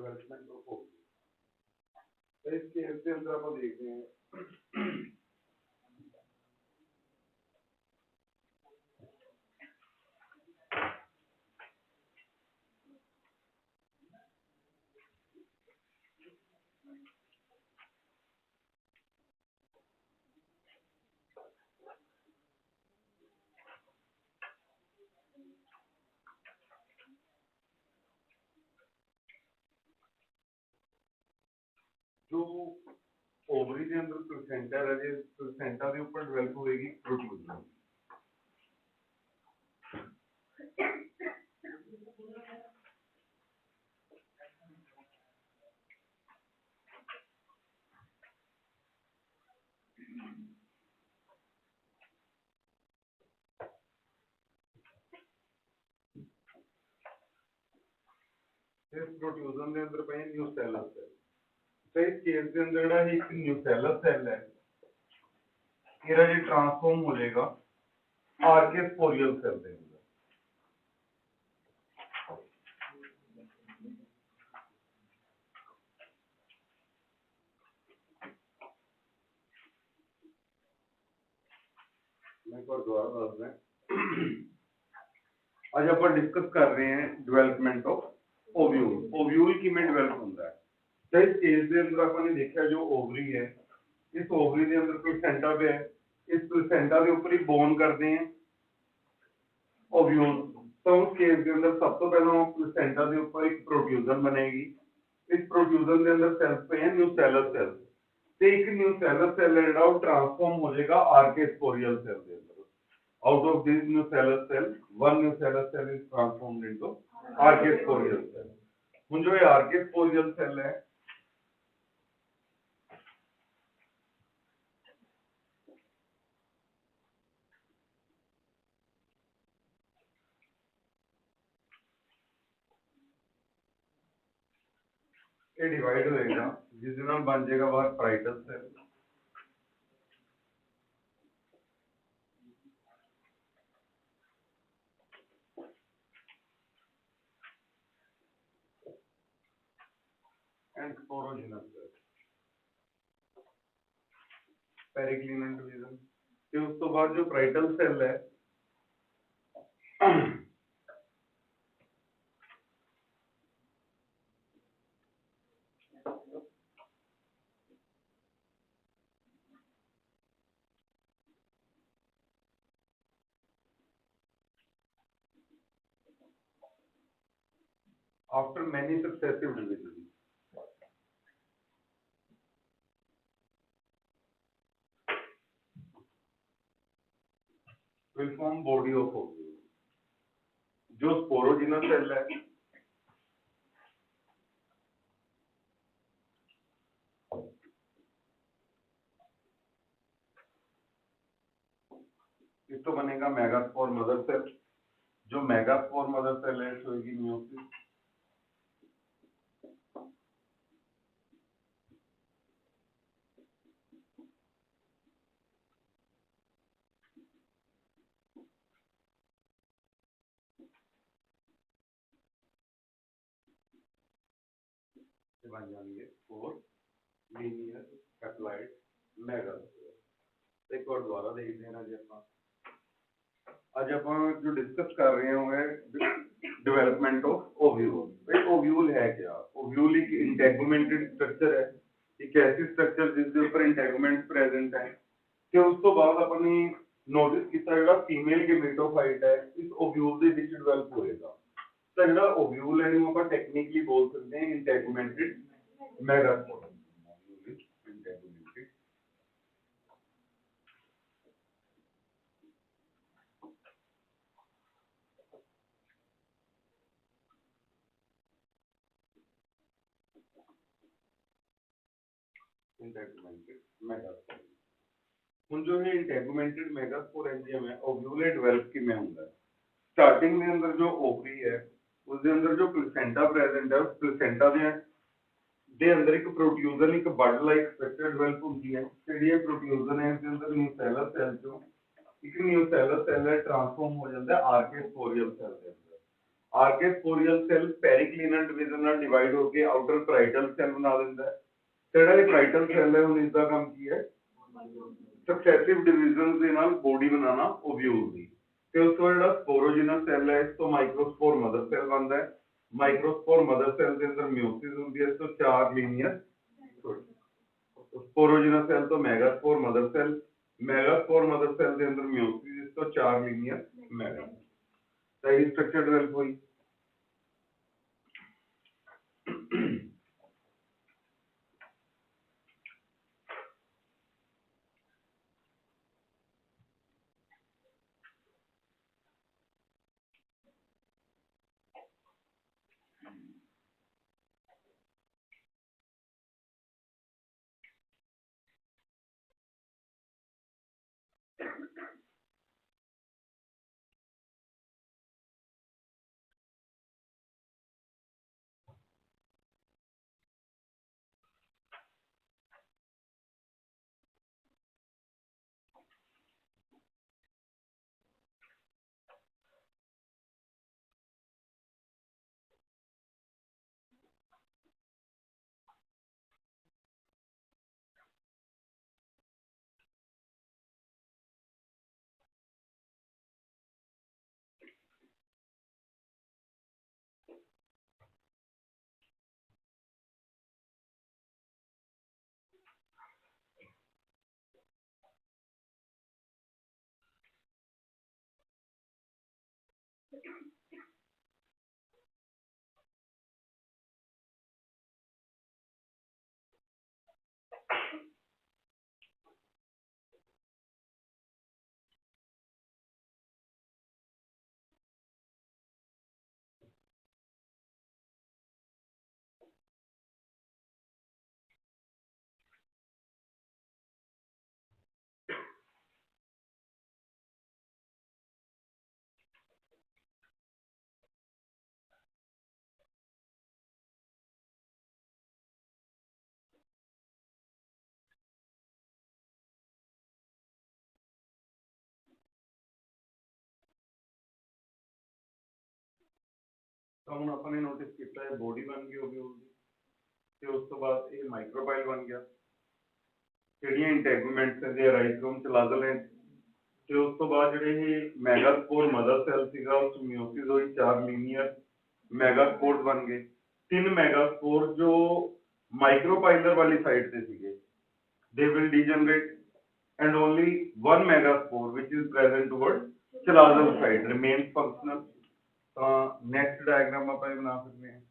Development of ovary. तो इस case के अंदर आप देखते हैं जो ओवरी के अंदर प्लेसेंटा रहे, प्लेसेंटा के ऊपर डेवलप होएगी प्रोट्रूजन। इस प्रोट्रूजन के अंदर पे न्यूसेलस सेल। तो इस केस के अंदर ਜਿਹੜਾ ਇੱਕ न्यूसेलस सेल है ਇਹਦਾ ਜੀ ट्रांसफॉर्म हो जाएगा आर्केस्पोरियल सेल ਦੇ अंदर। मैं एक बार दोबारा बता रहा हूं। आज अपन डिस्कस कर रहे हैं डेवलपमेंट ऑफ ओव्यूल। ओव्यूल किमें डेवलप होता है। तो इस केस के अंदर अपन देखा जो ओवरी है, इस ओवरी के अंदर प्लेसेंटा पे है, इस प्लेसेंटा के ऊपर ही बोन करते हैं ओव्यूल। तो उस केस के अंदर सब तो पहले प्लेसेंटा के ऊपर एक प्रोट्रूजन बनेगी। इस प्रोट्रूजन के अंदर सेल्स पे है न्यूसेलस सेल। तो एक न्यूसेलस सेल है जो ट्रांसफॉर्म हो जाएगा आर्केस्पोरियल सेल के अंदर। Out of this nucellus cell, one nucellus cell is transformed into archaeoporial cell. ਹੁਣ जो ये archaeoporial cell है, ये डिवाइड होएगा जिसके नाम बन जाएगा बाहर parietal cell, and sporogenous cell, periclinian division। फिर उस तो बाद जो parietal cell है after many successive divisions will form body of ovule। जो sporogenous cell है इस तो बनेगा मेगास्पोर मदर सेल। जो मेगास्पोर मदर सेल है इस होगी मियोसिस। बन जाएंगे फोर लीनियर कैप्लाइड मेगास्पोर। एक और दोबारा देख देना जी अपना। आज अपन जो डिस्कस कर रहे होंगे डेवलपमेंट ऑफ ओव्यूल। भाई ओव्यूल है क्या? ओव्यूल एक इंटेगुमेंटेड स्ट्रक्चर है, एक ऐसी स्ट्रक्चर जिसके ऊपर इंटेगुमेंट प्रेजेंट है। कि उस तो बाद अपन ने नोटिस किया जो फीमेल गेमेटोफाइट है इस ओव्यूल के विच डेवलप होएगा। तो जो ओव्यूल है वो अपन टेक्निकली बोल सकते हैं इंटेगुमेंटेड मेगास्पोर। इंटेगुमेंटेड मेगास्पोर। ਹੁਣ जो ये इंटेगुमेंटेड मेगास्पोर एंजियम है ओव्यूल डेवलप किमें होता है। स्टार्टिंग में अंदर जो ओवरी है उसके अंदर जो प्लेसेंटा प्रेजेंट है उस प्लेसेंटा ਦੇ ਅੰਦਰ ਇੱਕ ਪ੍ਰੋਟਿਊਜ਼ਨ ਇੱਕ ਬਡ ਲਾਈਕ ਸਟਰਕਚਰ ਡਿਵੈਲਪ ਹੁੰਦੀ ਹੈ। ਜਿਹੜੀ ਇਹ ਪ੍ਰੋਟਿਊਜ਼ਨ ਹੈ ਇਸਦੇ ਅੰਦਰ ਨਿਊਸੈਲਸ ਸੈਲ ਚੋਂ ਇੱਕ ਨਿਊਸੈਲਸ ਸੈਲ ਹੈ ਟ੍ਰਾਂਸਫਾਰਮ ਹੋ ਜਾਂਦਾ ਹੈ ਆਰਕੇਸਪੋਰੀਅਲ ਸੈਲ ਦੇ ਅੰਦਰ। आर्केस्पोरियल सेल पेरिक्लिनल डिवीजन ਨਾਲ डिवाइड होके आउटर parietal सेल बना ਦਿੰਦਾ ਹੈ। ਜਿਹੜਾ ਇਹ parietal सेल है ਹੁਣ इसका काम ਕੀ ਹੈ सक्सेसिव डिवीजन ਦੇ ਨਾਲ ਬੋਡੀ ਬਣਾਉਣਾ ਓਵਿਊਲ ਦੀ ਤੇ ਉਸ ਤੋਂ ਜਿਹੜਾ ਸਪੋਰੋਜੀਨਸ ਸੈੱਲ ਹੈ ਇਸ ਤੋਂ ਮਾਈਕਰੋਸਪੋਰ ਮਦਰ ਸੈਲ ਬਣਦਾ ਹੈ। ਮਾਈਕਰੋਸਪੋਰ ਮਦਰ ਸੈਲ ਦੇ ਅੰਦਰ ਮਿਓਸਿਸ ਹੁੰਦੀ ਹੈ। ਇਸ ਤੋਂ ਚਾਰ ਲੀਨੀਅਰ स्पोरोजिनस सेल तो megaspore mother cell, megaspore mother cell के अंदर मियोसिस तो चार लीनियर मेगा सही स्ट्रक्चर डेवलप हुई। तो हम अपने नोटिस किया है बॉडी बन गई ओव्यूल की ਤੇ ਉਸ ਤੋਂ ਬਾਅਦ ਇਹ ਮਾਈਕਰੋਬਾਈਲ ਬਣ ਗਿਆ ਜਿਹੜੀਆਂ ਇੰਟੈਗੂਮੈਂਟਸ ਦੇ ਰਾਈਜ਼ੋਮ ਚ ਲਾਜ਼ਲ ਹੈ ਤੇ ਉਸ ਤੋਂ ਬਾਅਦ ਜਿਹੜੇ ਇਹ ਮੈਗਾਸਪੋਰ ਮਦਰ ਸੈਲ ਸੀਗਾ ਉਸ ਮਿਓਸਿਸ ਹੋਈ ਚਾਰ ਲੀਨੀਅਰ ਮੈਗਾਸਪੋਰ ਬਣ ਗਏ ਤਿੰਨ ਮੈਗਾਸਪੋਰ ਜੋ ਮਾਈਕਰੋਪਾਈਲਰ ਵਾਲੀ ਸਾਈਡ ਤੇ ਸੀਗੇ they will degenerate and only one megaspore which is present towards chalazal side remains functional। Next diagram आप बना सकते हैं।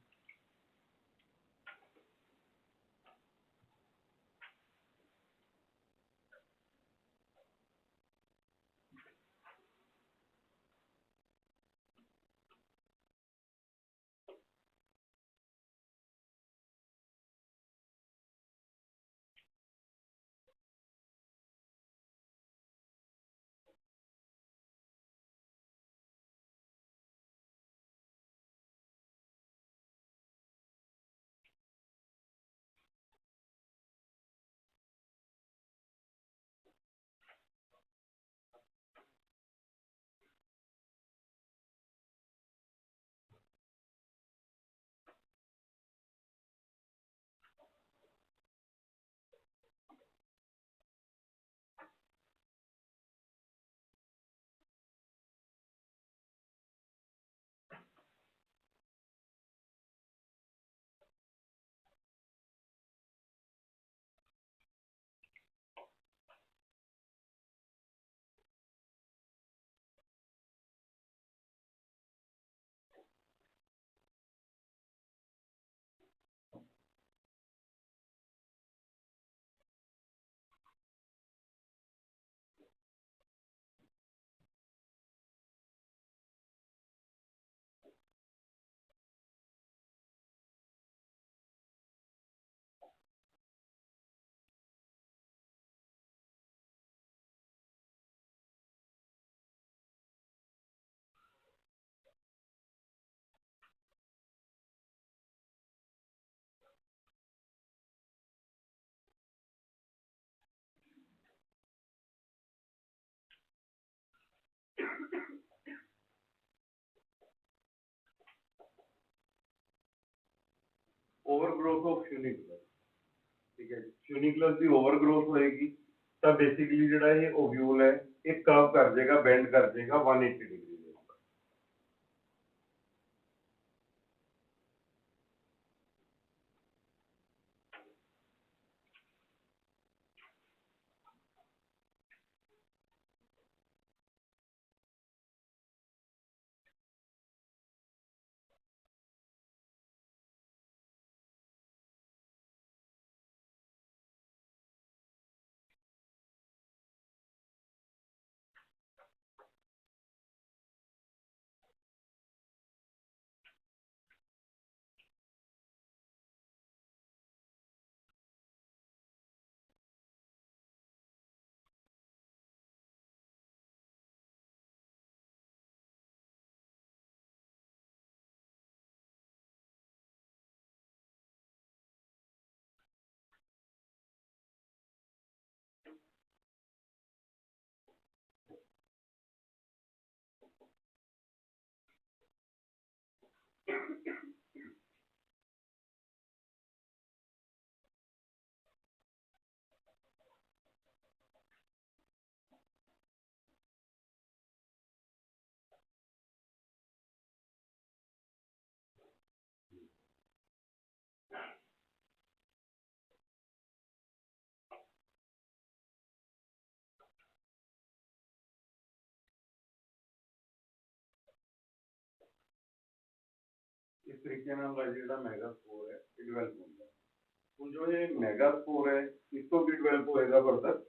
ओवरग्रोथ ऑफ फ्यूनिकुलर, ठीक है, फ्यूनिकुलर की ओवरग्रोथ होएगी तो बेसिकली जिहड़ा ये ओव्यूल है एक कर्व कर जाएगा, बेंड कर जाएगा 180 डिग्री ਦੇ ਉੱਪਰ। इस तरीके नाल जिहड़ा मेगास्पोर है ये डिवेलप होंदा है। हुण जो ये मेगास्पोर है इसको भी डिवेलप होएगा further.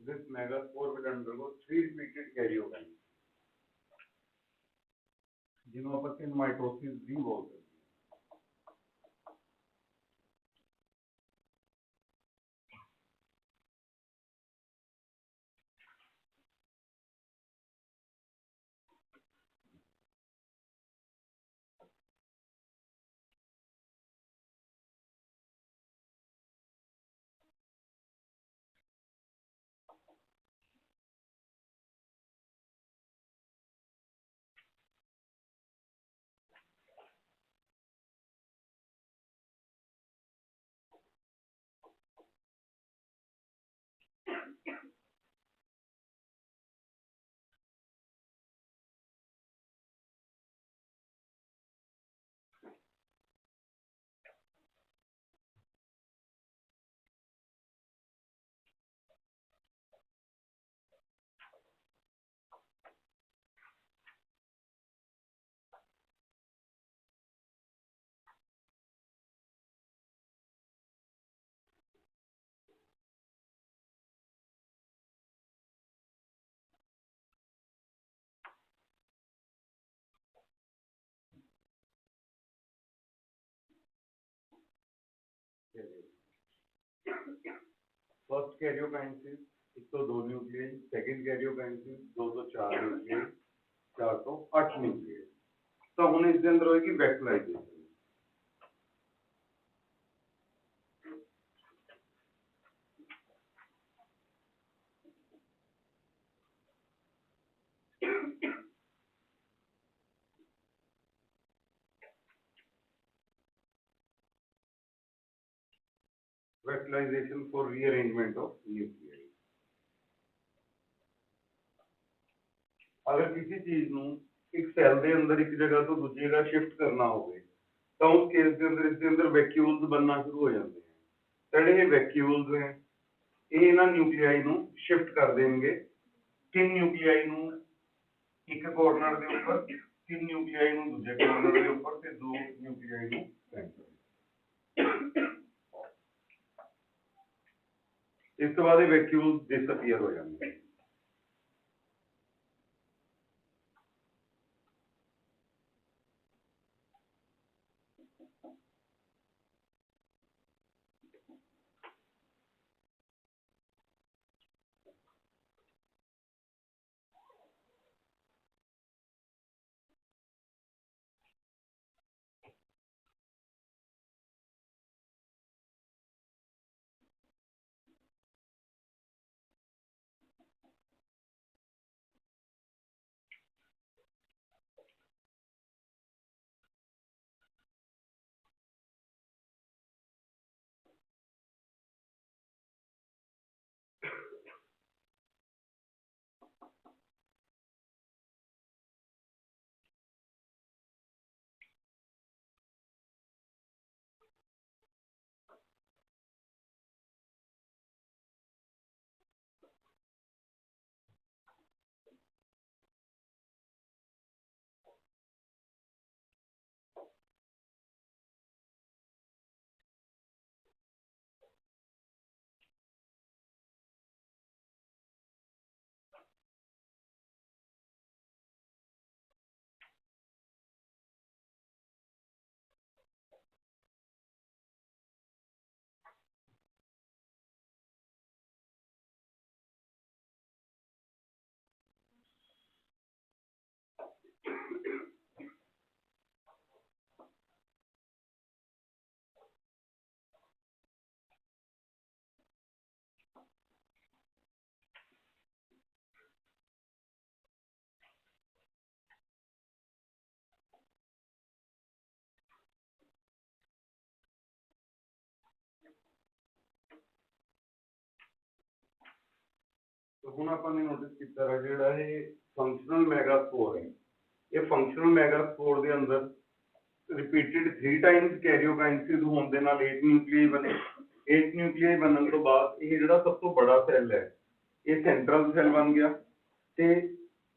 This megaspore will undergo 3 repeated karyotypes, जिन्हों पर इन माइटोसिस भी बोलते हैं। First karyokinesis 102 nucleus, second karyokinesis 204 nucleus, 408 nucleus. तो हुण इस दे अंदर होएगी वैक्यूलाइजेशन। वैक्यूलाइजेशन फॉर रीअरेंजमेंट ऑफ न्यूक्लियाई। अगर किसी चीज नू एक सेल दे अंदर एक जगह तो दूसरी जगह शिफ्ट करना होवे तो उस केस के अंदर इसके अंदर वैक्यूल्स बनना शुरू हो जाते हैं। ਜਿਹੜੇ ਇਹ ਵੈक्यूल्स हैं ਇਹ ਇਹਨਾਂ ਨਿਊਕਲੀਆਈ ਨੂੰ शिफ्ट कर देंगे तीन ਨਿਊਕਲੀਆਈ ਨੂੰ एक कॉर्नर ਦੇ ਉੱਪਰ, तीन ਨਿਊਕਲੀਆਈ ਨੂੰ ਦੂਜੇ कॉर्नर ਦੇ ਉੱਪਰ ਤੇ दो ਨਿਊਕਲੀਆਈ ਨੂੰ सेंटर। इस तो बाद ये वैक्यूल्स डिसअपीयर हो जाते हैं। तो हुण आपां ने नोटिस कीता है जिहड़ा ये फंक्शनल मेगास्पोर है, ये फंक्शनल मेगास्पोर दे अंदर रिपीटेड 3 टाइम्स कैरियोकाइनेसिस होने दे नाल 8 न्यूक्लियाई बने। 8 न्यूक्लियाई बनने तो बाद ये जिहड़ा सब तो बड़ा सैल है ये सेंट्रल सैल बन गया ते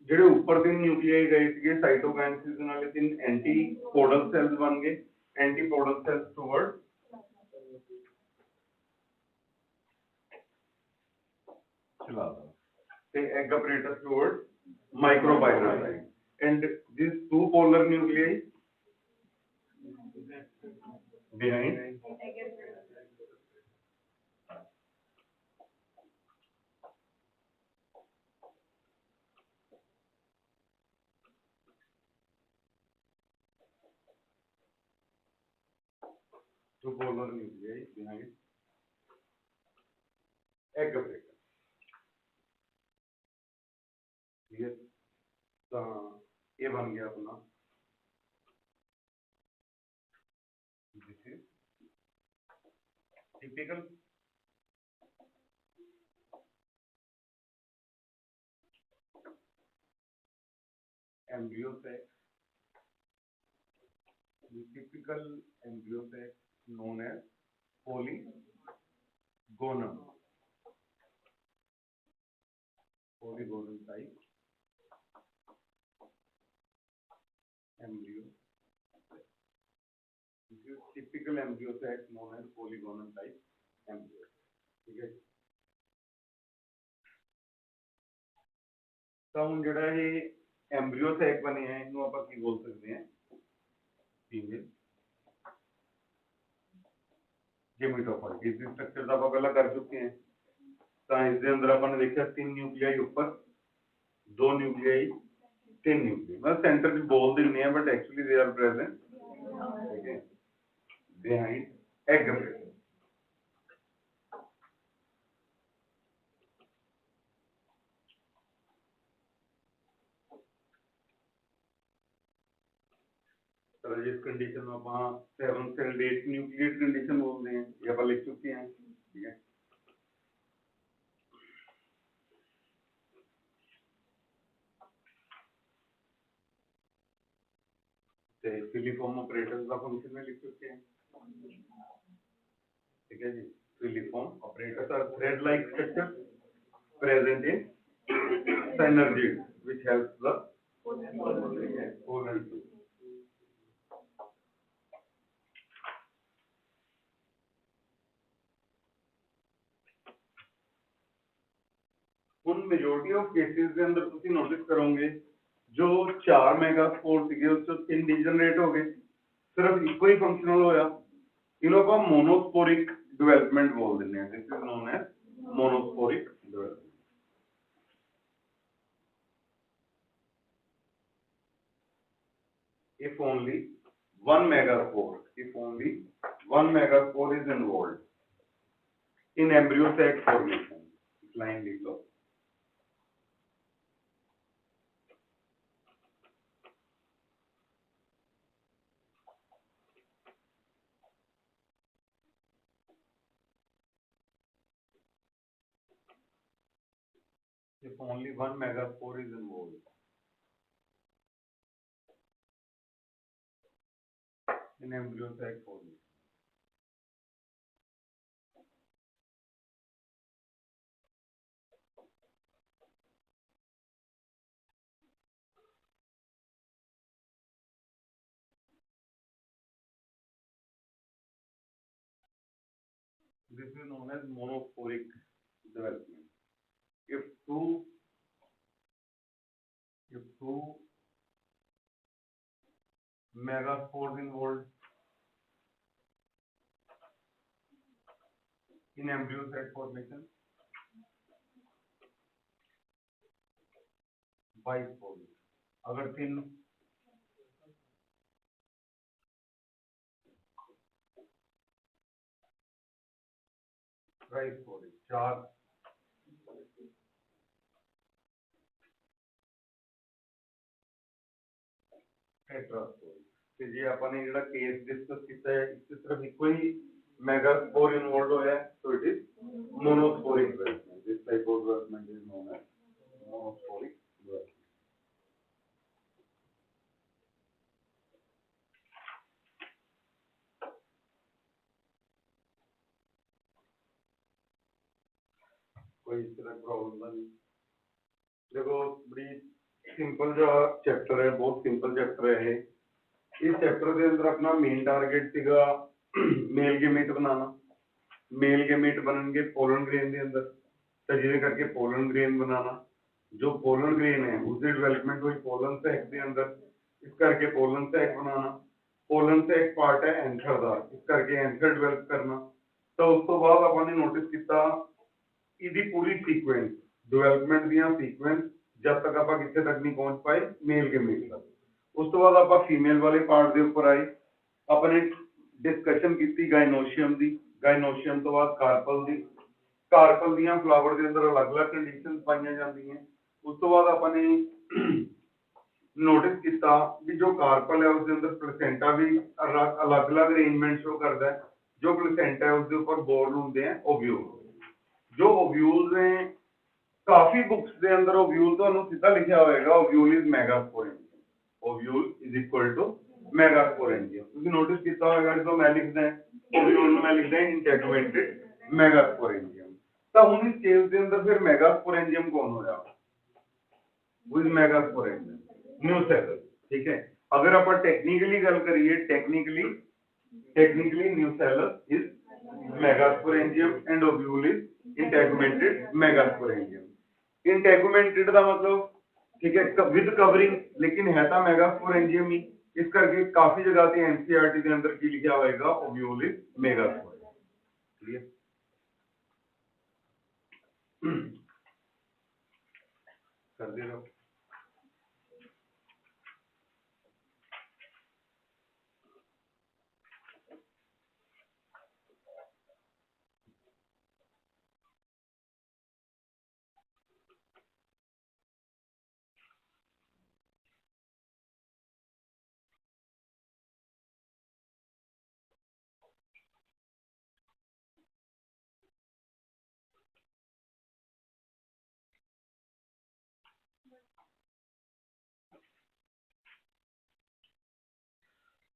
जिहड़े ऊपर 3 न्यूक्लियाई गए सीगे साइटोकाइनेसिस दे नाल 3 एंटीपोडल सैल्स बन गए। Antipodal cells toward egg apparatus towards microbial side, and these two polar nuclei behind two polar nuclei behind egg apparatus। ठीक है, तो ये बन गया अपना typical embryo sac, the typical embryo sac known as polygonum type embryo। This is typical embryo sac known as polygonum type embryo। ठीक है, तो हम जड़ा ये एम्ब्रियो सैक बने हैं इन्हों आप की बोल सकते हैं फीमेल गेमेटोफाइट। इस स्ट्रक्चर आप पहला कर चुके हैं। तो इसके अंदर अपन देखा 3 न्यूक्लियाई ऊपर 2 न्यूक्लियाई 3 न्यूक्लियाई मतलब सेंटर में बोल दिन्ने हैं but actually they are present behind egg apparatus। जिस कंडीशन में आप 7 सेल 8 न्यूक्लियेट कंडीशन बोलते हैं ये आप लिख चुके हैं। ठीक है, फिलिफॉर्म ऑपरेटर्स का फंक्शन में लिख चुके हैं। ठीक है जी, filiform apparatus are thread like structure present in synergy which helps the polar tube। उन मेजॉरिटी ऑफ केसेस के अंदर तुसी नोटिस करोगे जो 4 मेगास्पोर सीगे उस 3 डीजनरेट हो गए, सिर्फ इको ही फंक्शनल होया। इन्हों को मोनोस्पोरिक डेवलपमेंट बोल देने हैं। This is known as monosporic development. If only 1 megaspore is involved in embryo sac formation, line लिख लो। If only 1 megaspore is involved in embryo sac formation, this is known as monosporic development। If two megaspores involved in embryo sac formation, bisporic। अगर 3 ट्राइस्पोरिक 4 tetrasporic. ਤੇ ਜੇ ਆਪਾਂ ਨੇ ਜਿਹੜਾ case discuss ਕੀਤਾ ਹੈ ਇਸ ਸਿਰਫ ਇੱਕੋ ਹੀ मेगास्पोर इन्वॉल्व होया है, so it is monosporic development। This type of zygote development is known as monosporic development. कोई इस तरह प्रॉब्लम नहीं। देखो बड़ी सिंपल जो चैप्टर है, बहुत सिंपल चैप्टर है। इस चैप्टर के अंदर अपना मेन टारगेट सीगा मेल गेमेट बनाना। मेल गेमेट बननगे पोलन ग्रेन के अंदर, तो जिवें करके पोलन ग्रेन बनाना। जो पोलन ग्रेन है उसकी डेवलपमेंट हुई पोलन सैक के अंदर, इस करके पोलन सैक बनाना। पोलन सैक पार्ट है एंथर का, इस करके एंथर डेवलप करना। तो उस तो बाद आपने नोटिस किया ਇਹਦੀ पूरी सीक्वेंस डेवलपमेंट ਦੀਆਂ सीक्वेंस जब तक आप कितने तक नहीं पहुंच पाए मेल गेमेट तक। उस तो बाद आप फीमेल वाले पार्ट के ऊपर आए, अपने डिस्कशन की गायनोशियम की, गायनोशियम तो बाद कार्पल की। कार्पल दियां फ्लावर के अंदर अलग अलग कंडीशन पाई जाती हैं। उस तो बाद आपने नोटिस किया कि जो कार्पल है उसके अंदर प्लेसेंटा भी अलग अलग अरेंजमेंट शो करता है। जो प्लेसेंटा है उसके ऊपर बोर्न होंगे हैं ओव्यूल। जो ओव्यूल्स ने काफी बुक्स के अंदर ओव्यूल तो सीधा लिखा होगा ovule is megasporangium. Ovule is equal to megasporangium. तुम नोटिस किया होगा जो मैं लिखदा है ओव्यूल मैं लिखदा है इंटेगुमेंटेड मेगास्पोरेंजियम। तो हुन इस केस के अंदर फिर मेगास्पोरेंजियम कौन होया? With megasporangium nucellus. ठीक है, अगर आप टेक्निकली गल करिए, technically nucellus is megasporangium and ovule is integumented megasporangium. Integumented का मतलब ठीक है विद कवरिंग, लेकिन है तो मेगास्पोरेंजियम ही। इस करके काफी जगह पे एनसीईआरटी के अंदर की लिखा होगा ओव्यूल इज मेगास्पोरेंजियम। क्लियर कर दे रहा हूं।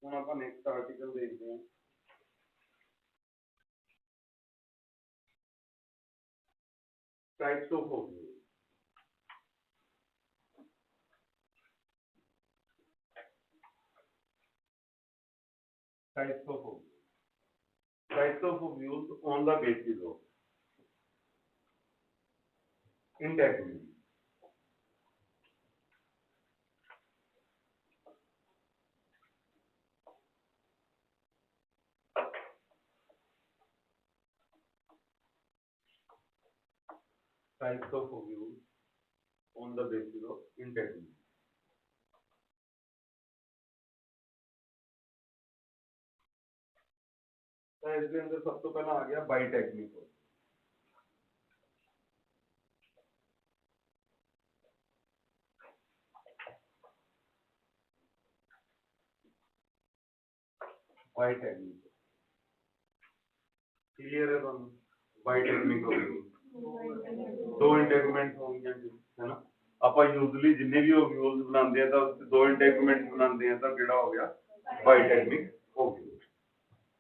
ਹੁਣ ਆਪਾਂ ਨੈਕਸਟ ਆਰਟੀਕਲ ਦੇਖਦੇ ਹਾਂ। Types of ovule. Types of ovule. Types of ovules on the basis of integument. Types of ovules on the basis of integument। तो इसके अंदर सब तो पहला आ गया बाइटेक्निक। बाइटेक्निक क्लियर है दोनों? बाइटेक्निक ओव्यूल दो इंटेगुमेंट होंगे है ना। आप यूजुअली जिन्ने भी ओव्यूल्स बनाते हैं तो दो इंटेगुमेंट बनाते हैं तो केड़ा हो गया बाइटेक्निक ओव्यूल।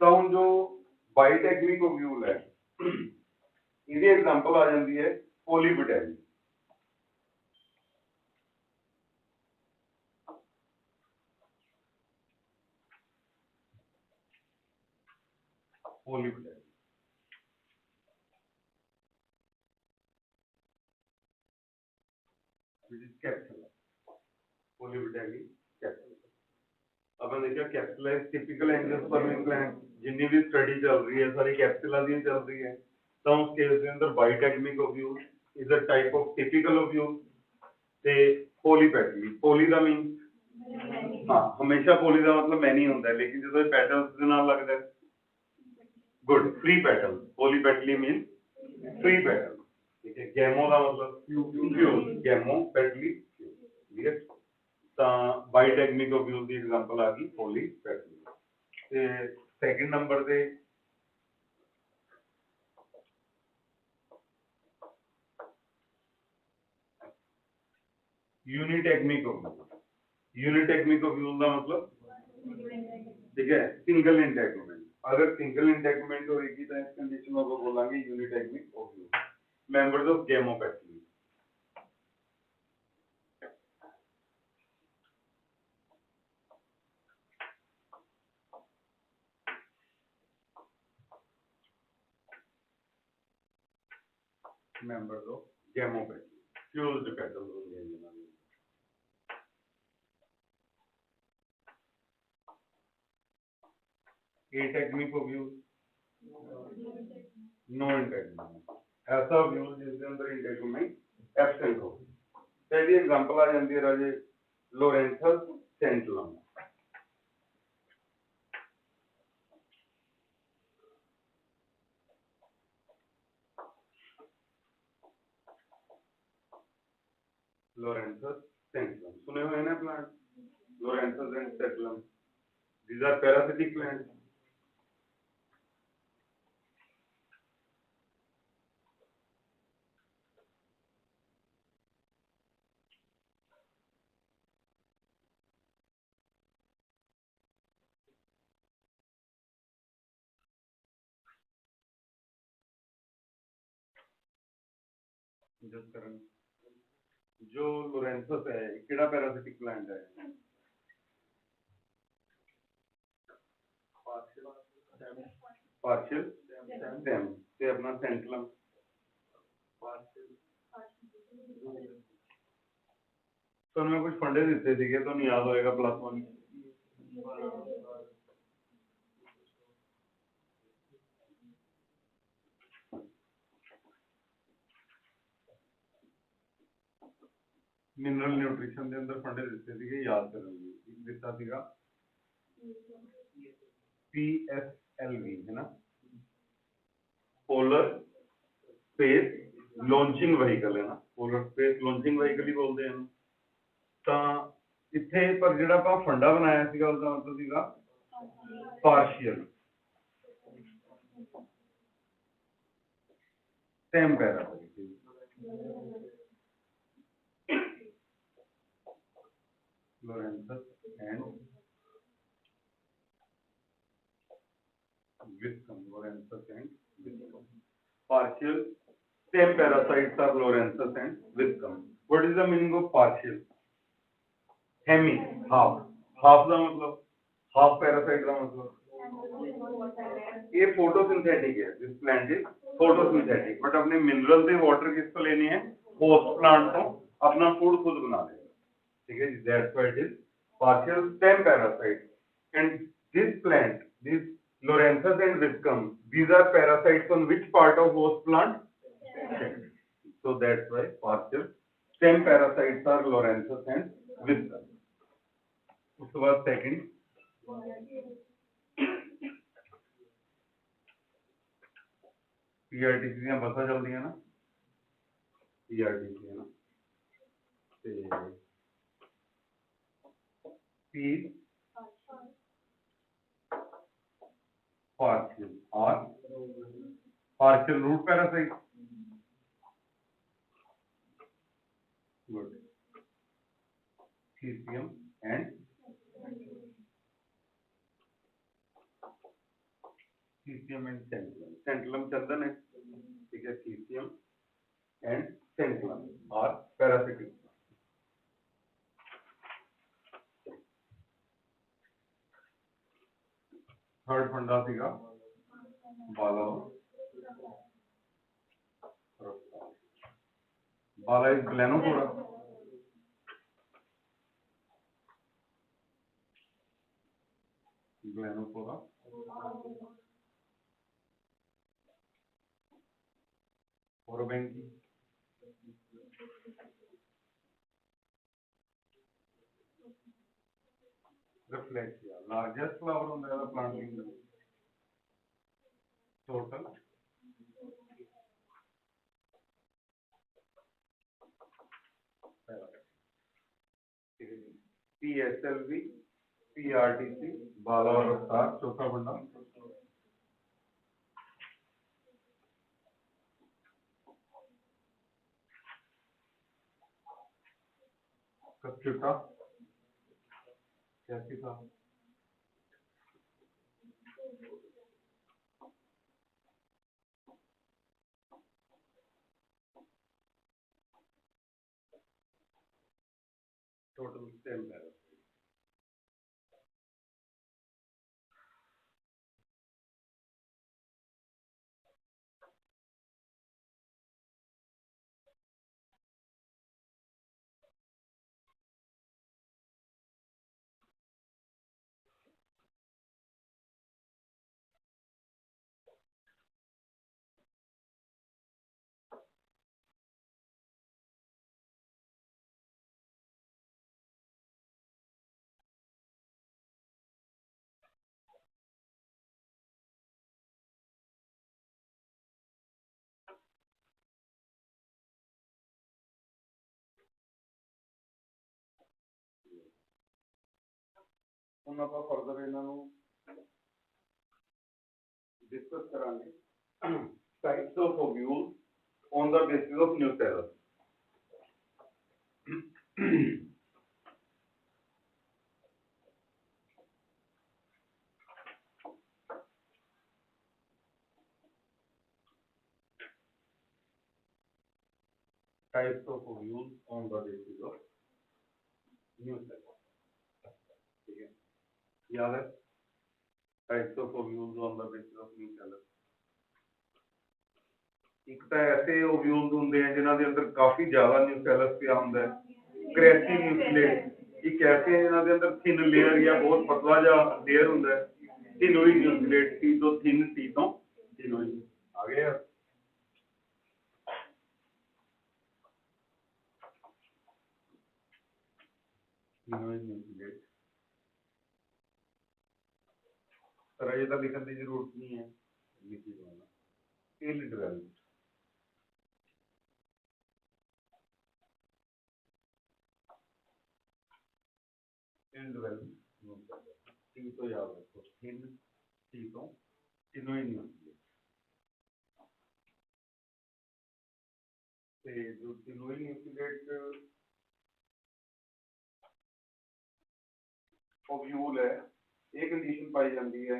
तो हम जो बाइटेक्निक ओव्यूल है इसकी एग्जांपल आ जाती है पॉलीपेटेली। पॉलीपेटेली which is capsula। पॉलीपेटेली कैप्सुला। अब देखिए कैप्सुला इज टिपिकल एंजियोस्पर्मिक ग्लैंड। जिन्नी भी स्टडी चल रही है सारी कैप्सुला दी चल रही है। तो उस केस के अंदर bitegmic ovule is a type of typical ovule. ते पॉलीपेटली, पॉली दा मीन हां हमेशा पॉली दा मतलब मैनी होता है, लेकिन जो पेटल्स के नाल लगता है good free petal. Polypetaly mean free petal. ठीक है, गैमो का मतलब fuse, gamopetaly clear. Bitegmic ovule की एग्जांपल आ गई पॉलीपेटली। ते सेकंड नंबर पे यूनिटेक्निक ओव्यूल, यूनिटेक्निक ओव्यूल का मतलब ठीक है सिंगल इंटेगुमेंट, अगर सिंगल इंटेगुमेंट होगी तो इस कंडीशन में वो बोलेंगे unitegmic ovule. Members of gamopetaly, members of gamopathy, fused petals होंगे जिन्होंने। एटेक्निक ओव्यूल, नो इंटेगुमेंट, ऐसा ओव्यूल जिसके अंदर इंटेगुमेंट एब्सेंट हो। पहली एग्जांपल आ जाती है राजे लोरेंथस सेंटलम, लोरेंथस सेंटलम सुने हुए ना plant, Loranthus and Santalum, these are parasitic plants। जो लोरेंथस है केड़ा पैरासिटिक प्लांट है? पार्शियल स्टेम ते अपना सेंटलम तो उनमें कुछ फंडे दिते थे तो नहीं याद होएगा प्लस वन मिनरल न्यूट्रिशन के अंदर फंडे दिते थे याद करेंगे, एक दिता सीगा PSLV है ना, पोलर स्पेस लॉन्चिंग व्हीकल है ना, पोलर स्पेस लॉन्चिंग व्हीकल ही बोलते हैं ਤਾਂ ਇੱਥੇ पर ਜਿਹੜਾ ਆਪਾਂ ਫੰਡਾ ਬਣਾਇਆ ਸੀਗਾ ਉਹਦਾ ਮਤਲਬ ਸੀਗਾ partial stem parasite Lorenthus and Wiscombe, Lorenthus and Wiscombe. Partial stem parasites are Lorenthus and Wiscombe. What is the meaning of partial? Hemi, half, half का मतलब half parasite का मतलब ये फोटोसिंथेटिक है, this plant is photosynthetic, but अपने mineral से water किसको लेनी है, होस्ट प्लांट को अपना फूड खुद बना लेगा, ठीक है, that's why it is partial stem parasite, and this plant, this Lorenthus and Wiscombe, these are parasites on which part of host plant? So that's why partial stem parasites are Lorenthus and Wiscombe. उसके बाद second PRTC ਦੀਆਂ ਬੱਸਾਂ ਚੱਲਦੀਆਂ ਨਾ, PRTC ਹੈ ਨਾ, ਤੇ P partial or partial root parasite, good, Theecium and Centellum चंदन है, ठीक है, Theecium and Centellum are parasitic। Third फंडा सीगा बाला, बाला is ग्लेनोफोरा, ग्लेनोफोरा ओरोबेंकी, Rafflesia, largest flower on the plant kingdom, total PSLV, PRTC, बाला और रफ्तार, चौथा फंडा कच्चुटा कैसी था? Total same balance. ਹੁਣ ਆਪਾਂ ਫਰਦਰ ਇਹਨਾਂ ਨੂੰ डिस्कस करांगे types of ovules on the basis of nucellus. Types of ovules on the basis of nucellus. ठीक है, याद है types of ovules on the basis of nucellus. एक तो ऐसे ओव्यूल्स होंगे हैं जिन्हां दे अंदर काफी ज्यादा न्यूसेलस पिया हुंदा है। क्रेसी न्यूक्लिएट एक ऐसे हैं जिन्हां दे अंदर थिन लेयर या बहुत पतला जा लेयर हुंदा है। थिनोइड न्यूक्लिएट टी तो थिन टी तो थिनोइड आ गया। थिनोइड न्यूक्लिएट तरह तो लिखने की जरूरत नहीं है, लिखी दूंगा इल डेवलप्ड। टी तो याद रखो थिन टी तो थिनोइड न्यूक्लिएट। जो थिनोइड न्यूक्लिएट ओव्यूल है एक कंडीशन पाई जाती है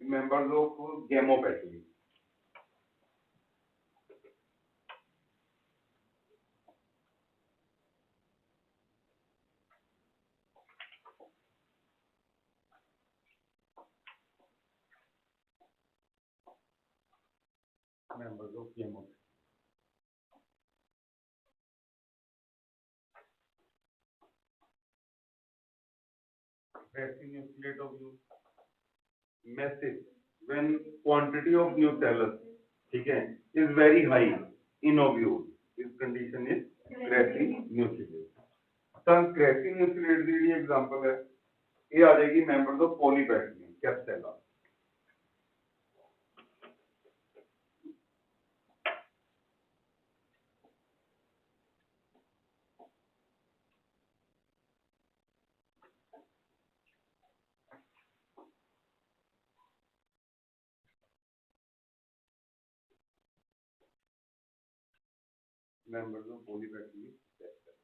members of gamopetaly. members of gaimetopathy। Crashing nucleate ovule massive when quantity of nucellus ठीक है is very high in ovule, this condition is crashing nucleate। तो crashing nucleate की ਜਿਹੜੀ एग्जांपल है ये आ जाएगी members of polypeptide कैप्सेला। members of polypeptide capsule।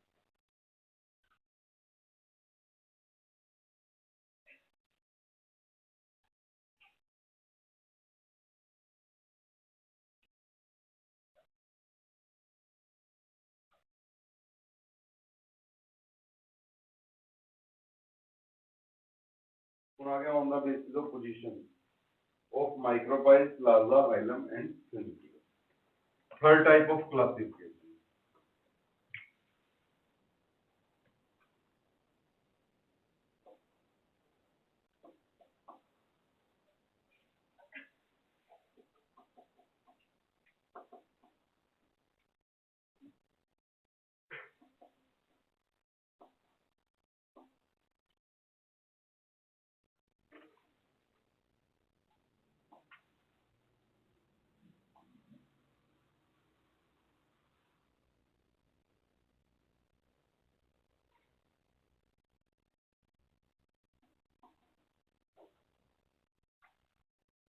on the basis of position of micropyle, plasma, phylum and funicula। Third type of classification।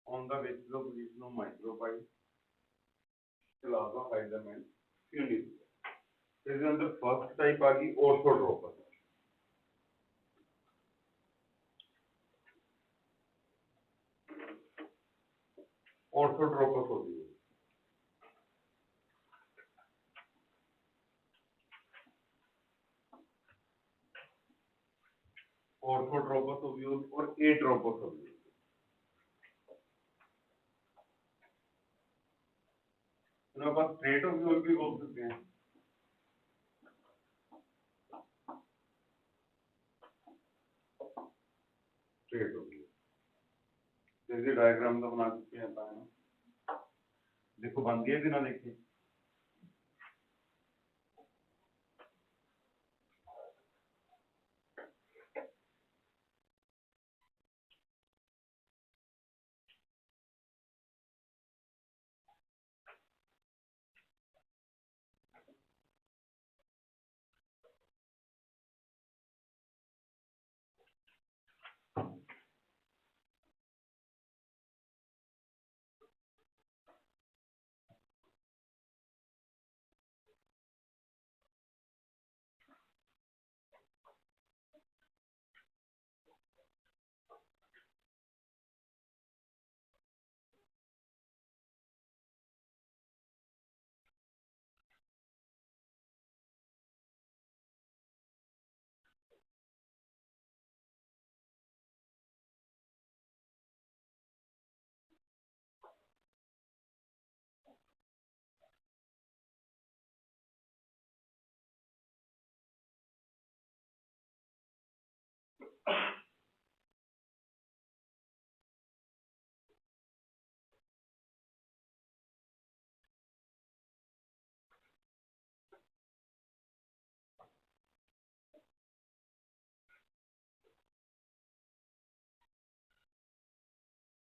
on the basis of position of micropyle, plasma, phylum and funicula। इसके अंदर first type आ गई orthotropous. Orthotropous होती है, orthotropous ovule और एट्रोपस ovule. इन्हें आप straight ovule भी बोल सकते हैं। स्ट्रेट ओव्यूल जैसे डायग्राम तो बना सकते हैं अपन। देखो बन गया कि ना, देखिए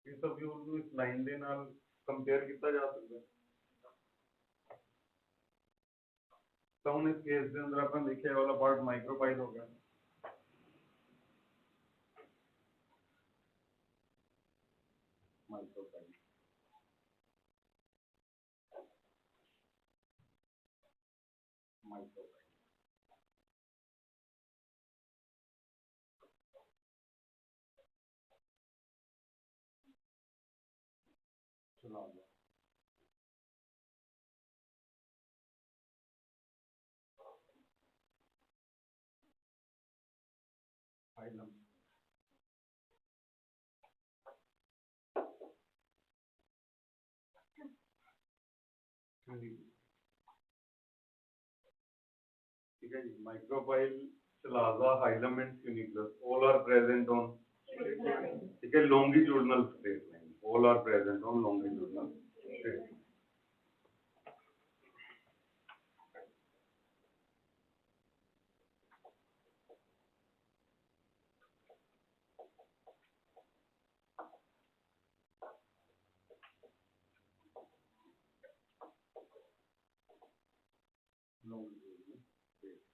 इस ओव्यूल को इस लाइन के नाल कंपेयर किया जा सकता है। तो हम इस केस के अंदर अपन देखिए वाला पार्ट माइक्रोपाइल हो गया। माइक्रोपाइल माइक्रोपाइल चलो आ गया। फाइलम ठीक है जी। Micropyle, chalaza, hilum and funiculus all are present on, ठीक है, longitudinal straight line. All are present on longitudinal straight line. longitudinal straight।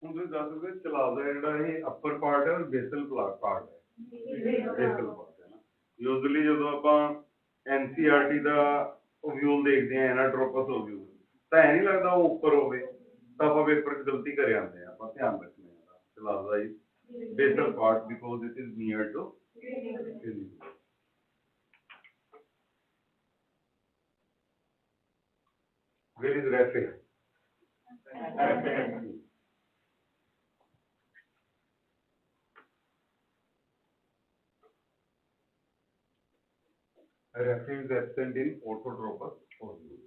ਹੁਣ ਤੁਸੀਂ ਦੱਸ ਸਕਦੇ ਚਲਾਜ਼ਾ ਜਿਹੜਾ ਇਹ ਅਪਰ ਪਾਰਟ ਹੈ ਔਰ ਬੇਸਲ ਪਾਰਟ ਹੈ। ਬੇਸਲ ਪਾਰਟ ਹੈ ਨਾ। ਯੂਜ਼ਲੀ ਜਦੋਂ ਆਪਾਂ ਐਨਸੀਈਆਰਟੀ ਦਾ ਓਵਿਊਲ ਦੇਖਦੇ ਆ ਐਨਾਟ੍ਰੋਪਸ ਓਵਿਊਲ, ਤਾਂ ਐ ਨਹੀਂ ਲੱਗਦਾ ਉਹ ਉੱਪਰ ਹੋਵੇ, ਤਾਂ ਆਪਾਂ ਪੇਪਰ 'ਚ ਗਲਤੀ ਕਰ ਜਾਂਦੇ ਆ। ਆਪਾਂ ਧਿਆਨ ਰੱਖਣਾ ਹੈ chalaza is basal part because it is near to where is raphe? Raphe is absent in orthotropous ovule।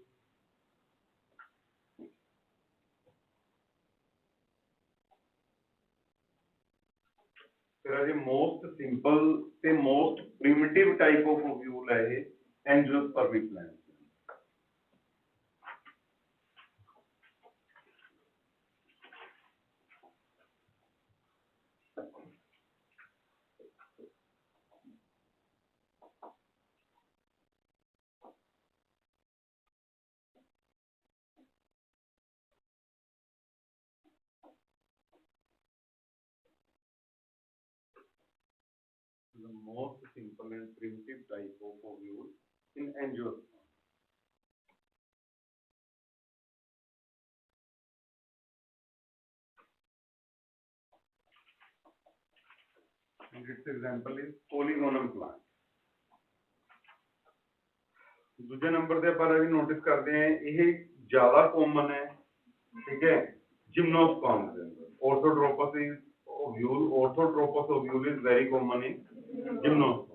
फिर जी मोस्ट सिंपल ते most primitive type of ovule है ये angiospermic gland. The most simple and primitive type of ovule in angiosperm. And its example is polygonum plant. दूसरे number पे पर अभी notice करते हैं ये ज्यादा कॉमन है, ठीक है, जिम्नोस्पर्म के अंदर। Orthotropous is ovule, orthotropous ovule is very common in gymnosperm.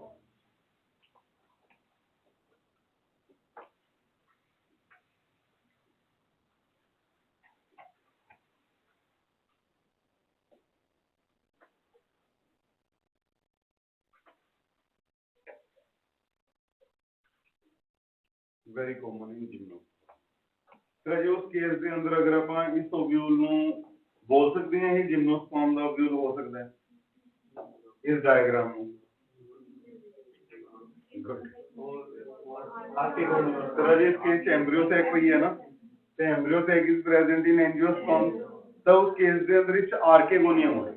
Very common in gymnosperm. फिर जो उस केस के अंदर अगर आप इस ओव्यूल ਨੂੰ बोल सकते हैं ये जिम्नोस्पर्म ਦਾ ओव्यूल हो सकता है इस डायग्राम ਨੂੰ। सर इस केस एम्ब्रियो सैक हुई है ना, तो embryo sac is present in angiosperm, तो उस केस के अंदर इस आर्केगोनियम है।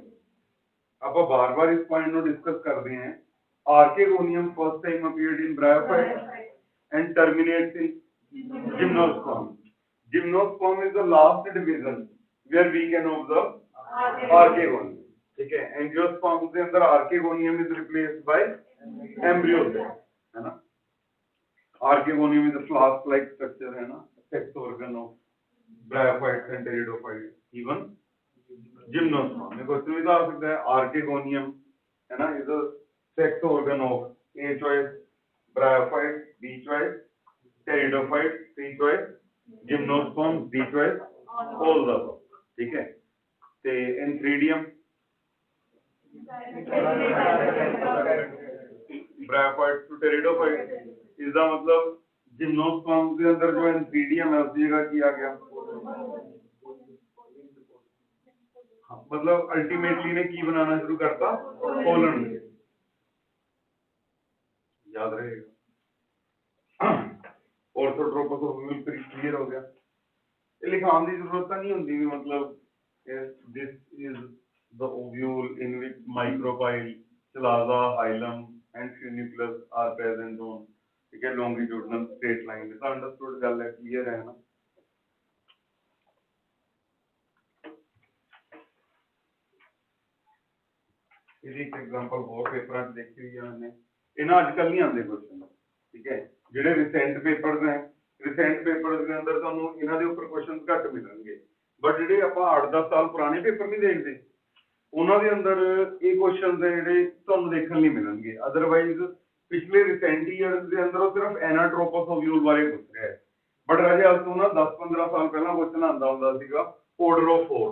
आप बार-बार इस पॉइंट को डिस्कस कर रहे हैं। Archegonium first time appeared in bryophyte and terminates in gymnosperm. Gymnosperm is the last division where we can observe archegonium. ठीक है, angiosperm के अंदर archegonium is replaced by embryo sac, है ना। archegonium is a flask-like structure, है ना, sex organ of bryophytes and pteridophytes. Even gymnosperm में question भी आ सकता है, archegonium है ना is a sex organ of A choice bryophyte, B choice, pteridophyte, C choice, gymnosperm, D choice, all the above, ठीक है। ते Entheridium bryophyte to pteridophyte, इसका मतलब जिम्नोस्पर्म के अंदर जो Entheridium है उसी जगह किया गया। मतलब अल्टीमेटली ने की बनाना शुरू करता पोलन, याद रहेगा। ऑर्थोट्रोपस ओव्यूल क्लियर हो गया, लिखान की जरूरत नहीं होती भी, मतलब this is the ovule in which micropyle, chalaza, hilum and funiculus are present on, ठीक है, लॉन्गिट्यूडनल स्ट्रेट लाइन। इतना अंडरस्टूड गल है, क्लियर है ना। इसकी एग्जांपल बहुत पेपर देखी हुई है मैंने, इन्हें आजकल नहीं आते क्वेश्चन, ठीक है। ਜਿਹੜੇ रिसेंट पेपर्स हैं, रिसेंट पेपर्स के अंदर ਤੁਹਾਨੂੰ ਇਹਨਾਂ ਦੇ ਉੱਪਰ ਕੁਐਸਚਨ ਘੱਟ ਮਿਲਣਗੇ, ਬਟ ਜਿਹੜੇ ਆਪਾਂ 8-10 ਸਾਲ ਪੁਰਾਣੇ ਪੇਪਰ ਨਹੀਂ ਦੇਖਦੇ ਉਹਨਾਂ ਦੇ ਅੰਦਰ ਇਹ ਕੁਐਸਚਨਸ ਜਿਹੜੇ ਤੁਹਾਨੂੰ ਦੇਖਣ ਲਈ ਮਿਲਣਗੇ। ਅਦਰਵਾਈਜ਼ ਪਿਛਲੇ रिसेंट ਈਅਰਸ ਦੇ ਅੰਦਰ ਉਹ ਸਿਰਫ ਐਨਾਟ੍ਰੋਪਸ ਓਵਿਊਲ ਬਾਰੇ ਪੁੱਛ ਰਿਹਾ ਹੈ, ਬਟ ਰਾਜੇ ਅੱਜ ਤੋਂ ਨਾ 10-15 ਸਾਲ ਪਹਿਲਾਂ ਕੁਐਸਚਨ ਆਉਂਦਾ ਹੁੰਦਾ ਸੀਗਾ ਆਰਡਰ ਆਫ ਫੋਰ,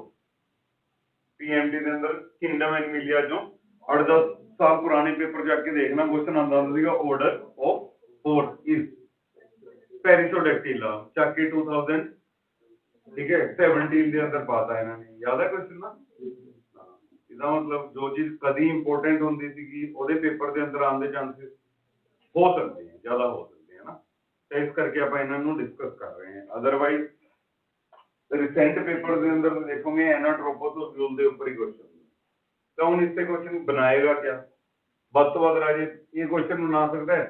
ਪੀਐਮਟੀ ਦੇ ਅੰਦਰ ਕਿੰਗਡਮ ਐਂਡ ਮਿਲਿਆ ਚੋਂ 8-10 साल पुराने पेपर जाके देखना, क्वेश्चन आता था ऑर्डर ऑफ फोर्थ इज पेरिसोडेक्टिला, चाके 2000, ठीक है, 17 के अंदर पाता है इन्होंने, याद है क्वेश्चन ना। इसका मतलब जो चीज कभी इंपोर्टेंट होती सी ओदे पेपर के अंदर आने चांसेस हो सकते हैं, ज्यादा हो सकते हैं ना, तो इस करके आप इन्हों डिस्कस कर रहे हैं। अदरवाइज रिसेंट पेपर के अंदर देखोगे एनाट्रोपस ओव्यूल के ऊपर ही क्वेश्चन, तो हम इससे क्वेश्चन बनाएगा क्या, बद तो बद राजे ये क्वेश्चन बना सकता है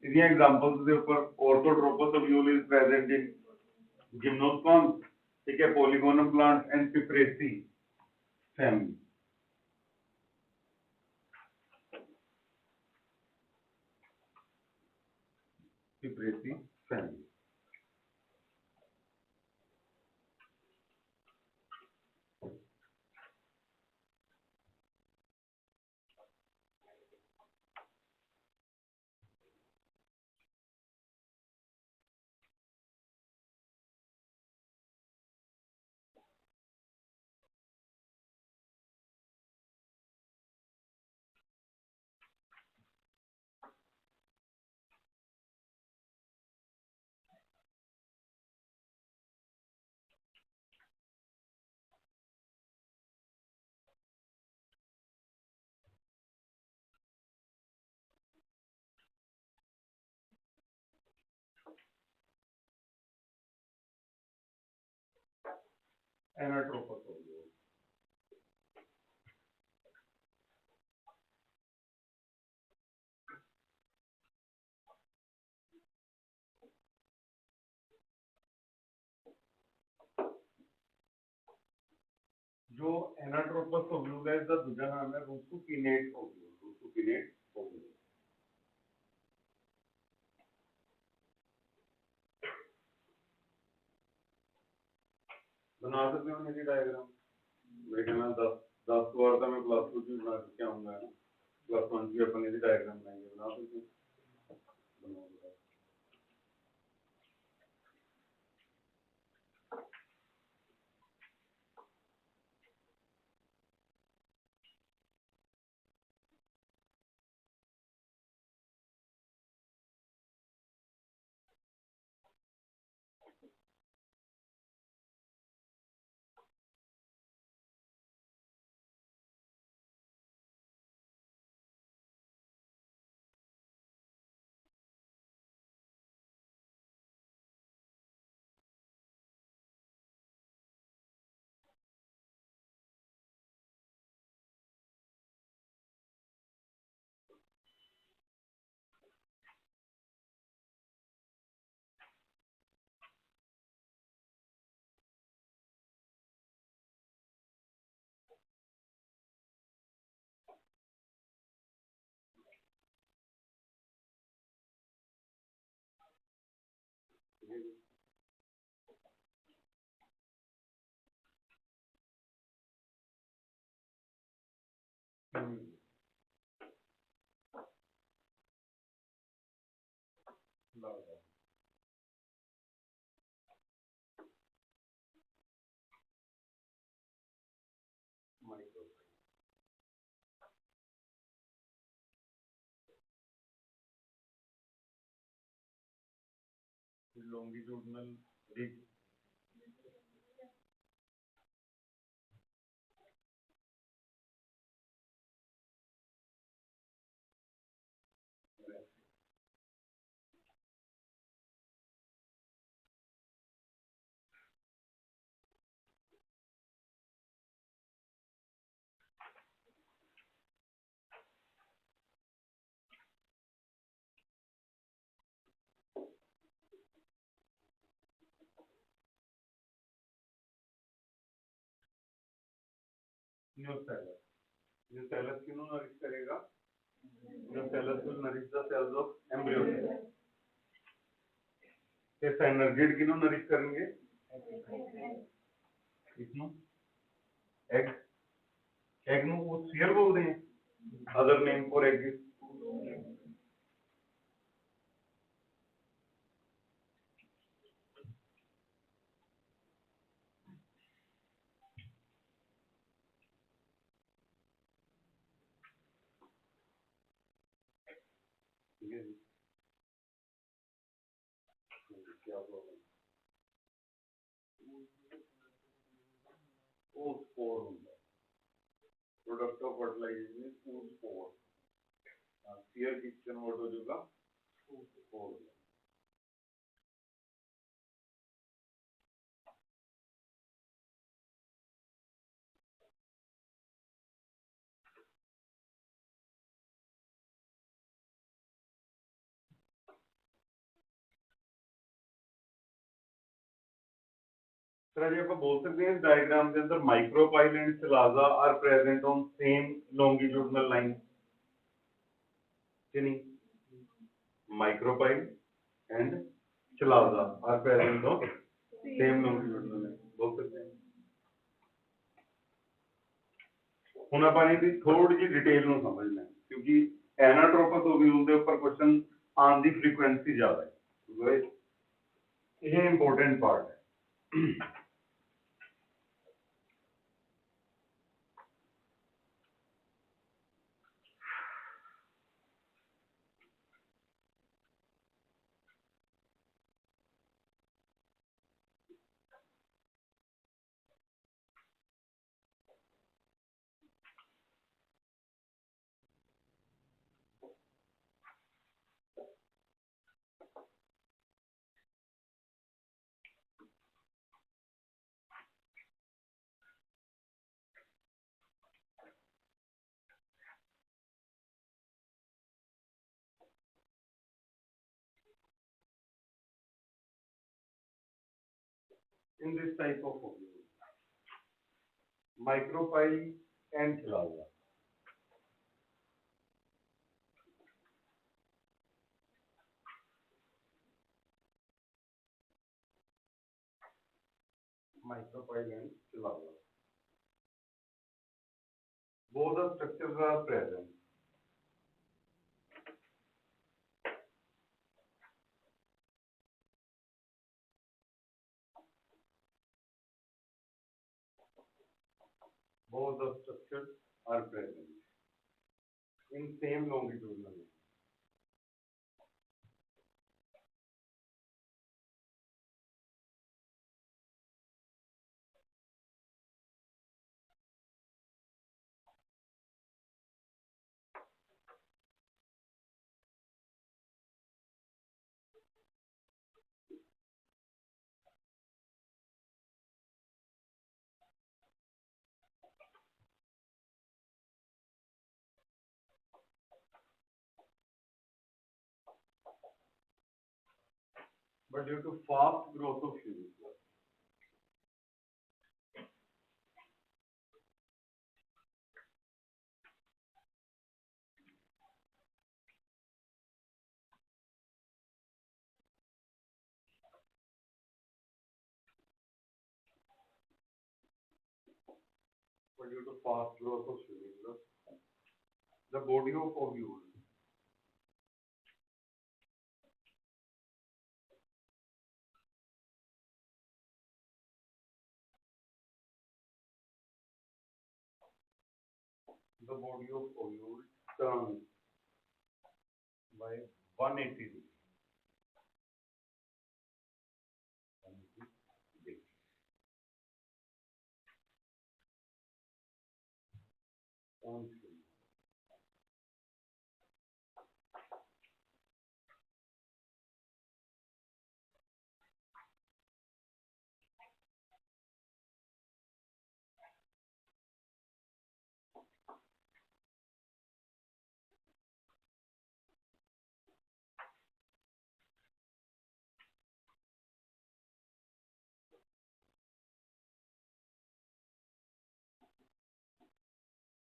इसकी एग्जांपल्स के ऊपर। Orthotropous ovule is present in gymnosperm, ठीक है, Polygonum plant and Piperaceae family. Piperaceae family anatropous ovule. जो एनाट्रोपस ओव्यूल है इसका दूसरा नाम है रूसुपिनेट ओव्यूल। रूसुपिनेट ओव्यूल बना सकते हो मेरी डायग्राम। लेकिन मैं 10 बार तो मैं प्लस 2 की बना के आऊंगा ना, प्लस 1 की अपन इसकी डायग्राम बनाएंगे, बना सकते हो। Longitudinal ridge nucellus. न्यूसेलस किन्हों नरिश करेगा? Nucellus will nourish the cells of embryo. ये साइनर्जिड किन्हों नरिश करेंगे? इसमें एग। एग नु वो स्फीयर बोलते हैं, अदर नेम फॉर एग। ठीक है जी, क्या प्रॉब्लम? वो स्पोर होता है, product of fertilization is food spore. Sphere की कन्वर्ट हो जाएगा स्पोर। सर जी आप बोल सकते हैं डायग्राम के अंदर micropyle and chalaza are present on same longitudinal line कि नहीं? Micropyle and chalaza are present on same longitudinal line बोल सकते हैं। ਹੁਣ ਆਪਾਂ ਇਹਦੀ ਥੋੜੀ ਜਿਹੀ ਡਿਟੇਲ ਨੂੰ ਸਮਝਣਾ ਹੈ ਕਿਉਂਕਿ ਐਨਾਟ੍ਰੋਪਸ ਓਵਿਊਲ ਦੇ ਉੱਪਰ ਕੁਐਸਚਨ ਆਉਣ ਦੀ ਫ੍ਰੀਕੁਐਂਸੀ ਜ਼ਿਆਦਾ ਹੈ, ਇਹ ਇੰਪੋਰਟੈਂਟ ਪਾਰਟ ਹੈ। in this type of ovule, micropyle and chalaza. Micropyle and chalaza. Both the structures are present. Both the structures are present in same longitudinal line. But due to fast growth of funicula, the body of ovule turns by 180 degrees. 180 degrees. On screen.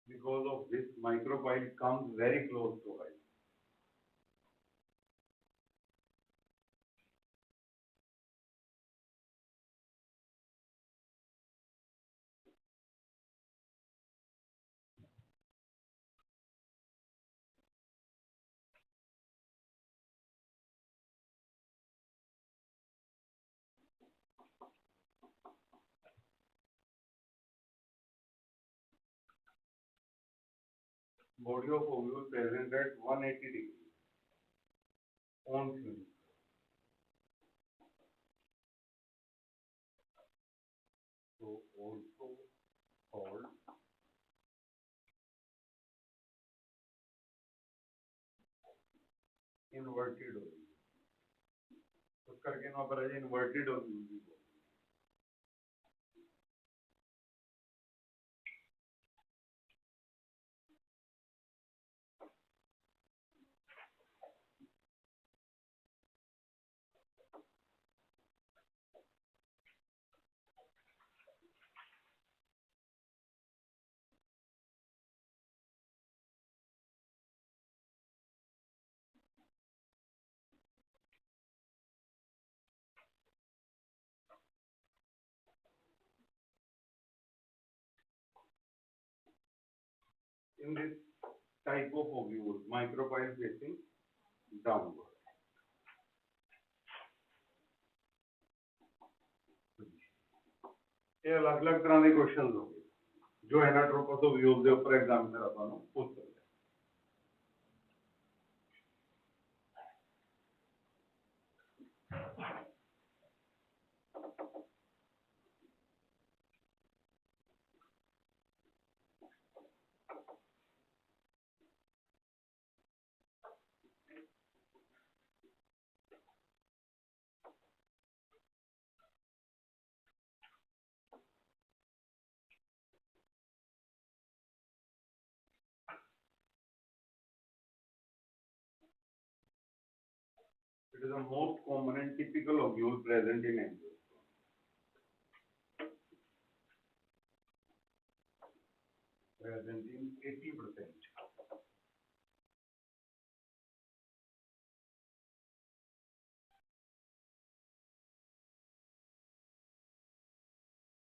Because of this, micropyle comes very close to height. Body of ovule present at 180 degrees on screen. So also called inverted ovule. तो करके ना पर है inverted ovule. In this type of ovule, micropyle facing downward. ਇਹ ਅਲੱਗ-ਅਲੱਗ ਤਰ੍ਹਾਂ ਦੇ questions ਹੋ ਗਏ ਜੋ ਐਨਾਟ੍ਰੋਪਸ ਓਵਿਊਲ ਦੇ ਉੱਪਰ ਐਗਜ਼ਾਮੀਨਰ ਆਪਾਂ ਨੂੰ ਪੁੱਛ ਸਕਦਾ ਹੈ। It is the most common and typical ovule present in embryo. present in 80%.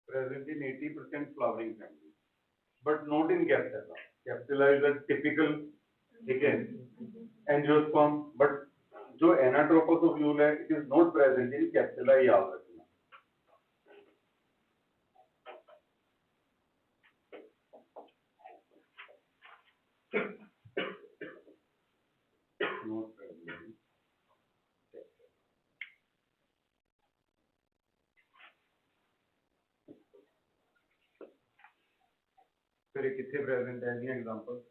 Present in 80% flowering family, but not in Capsula. Capsula is a typical, again, angiosperm, but जो Anatropous ovule है, it is not present in Capsula, याद रखना. Not present in Capsula. फिर कितने present है जी example?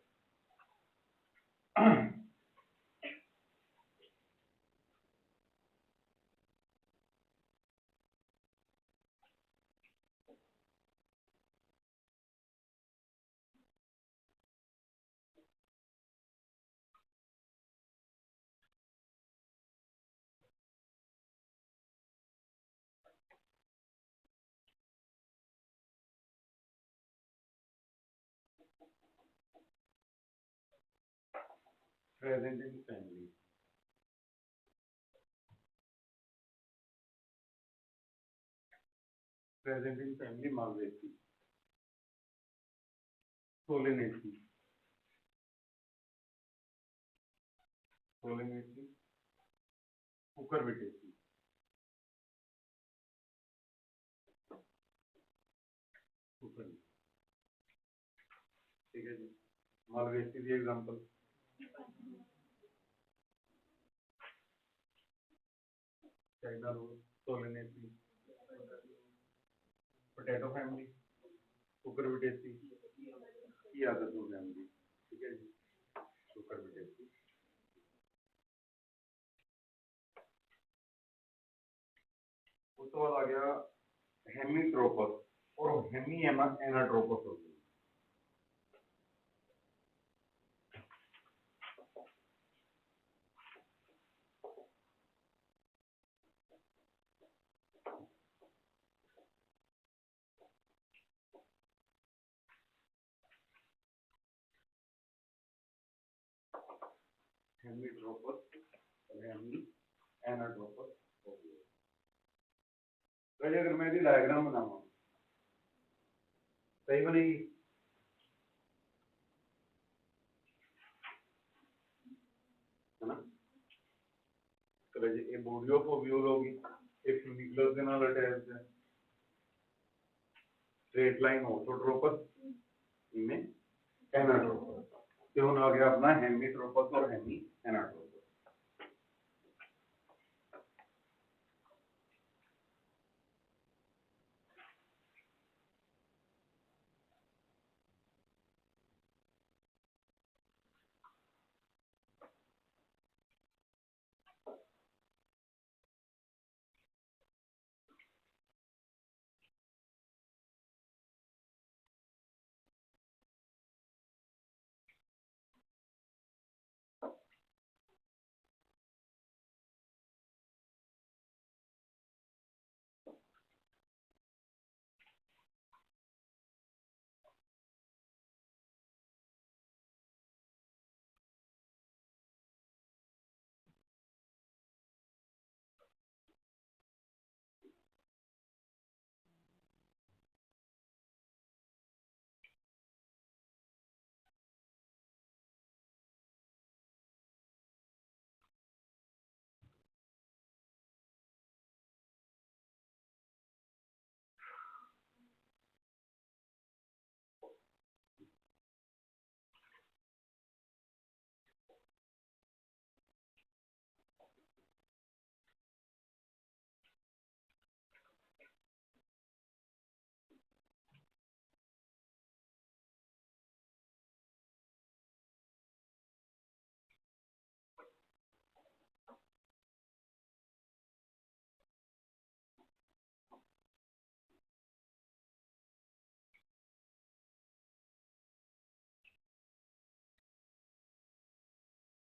Present in family. Present in family Malvaceae, Solanaceae, Solanaceae, Cucurbitaceae, Cucurbitaceae. ठीक है जी. Malvaceae की example. China rose, Solanaceae, potato family, Cucurbitaceae, Chiasatun family. ठीक है जी. Cucurbitaceae. उसके बाद आ गया हेमीट्रोपस और हेमी एनाट्रोपस हो गया. हेमीट्रोपस, हेमी एनाट्रोपस हो गया. तो अगर मैं इसकी डायग्राम बनाऊं, सही बनेगी? है ना? तो ये बॉडी ऑफ ओव्यूल होगी, एक न्यूक्लियस के नाल अटैच्ड है. स्ट्रेट लाइन ऑर्थोट्रोपस, इनमें एनाट्रोपस. तो आ गया अपना हेमीट्रोपस और हेमी एनाट्रोपस.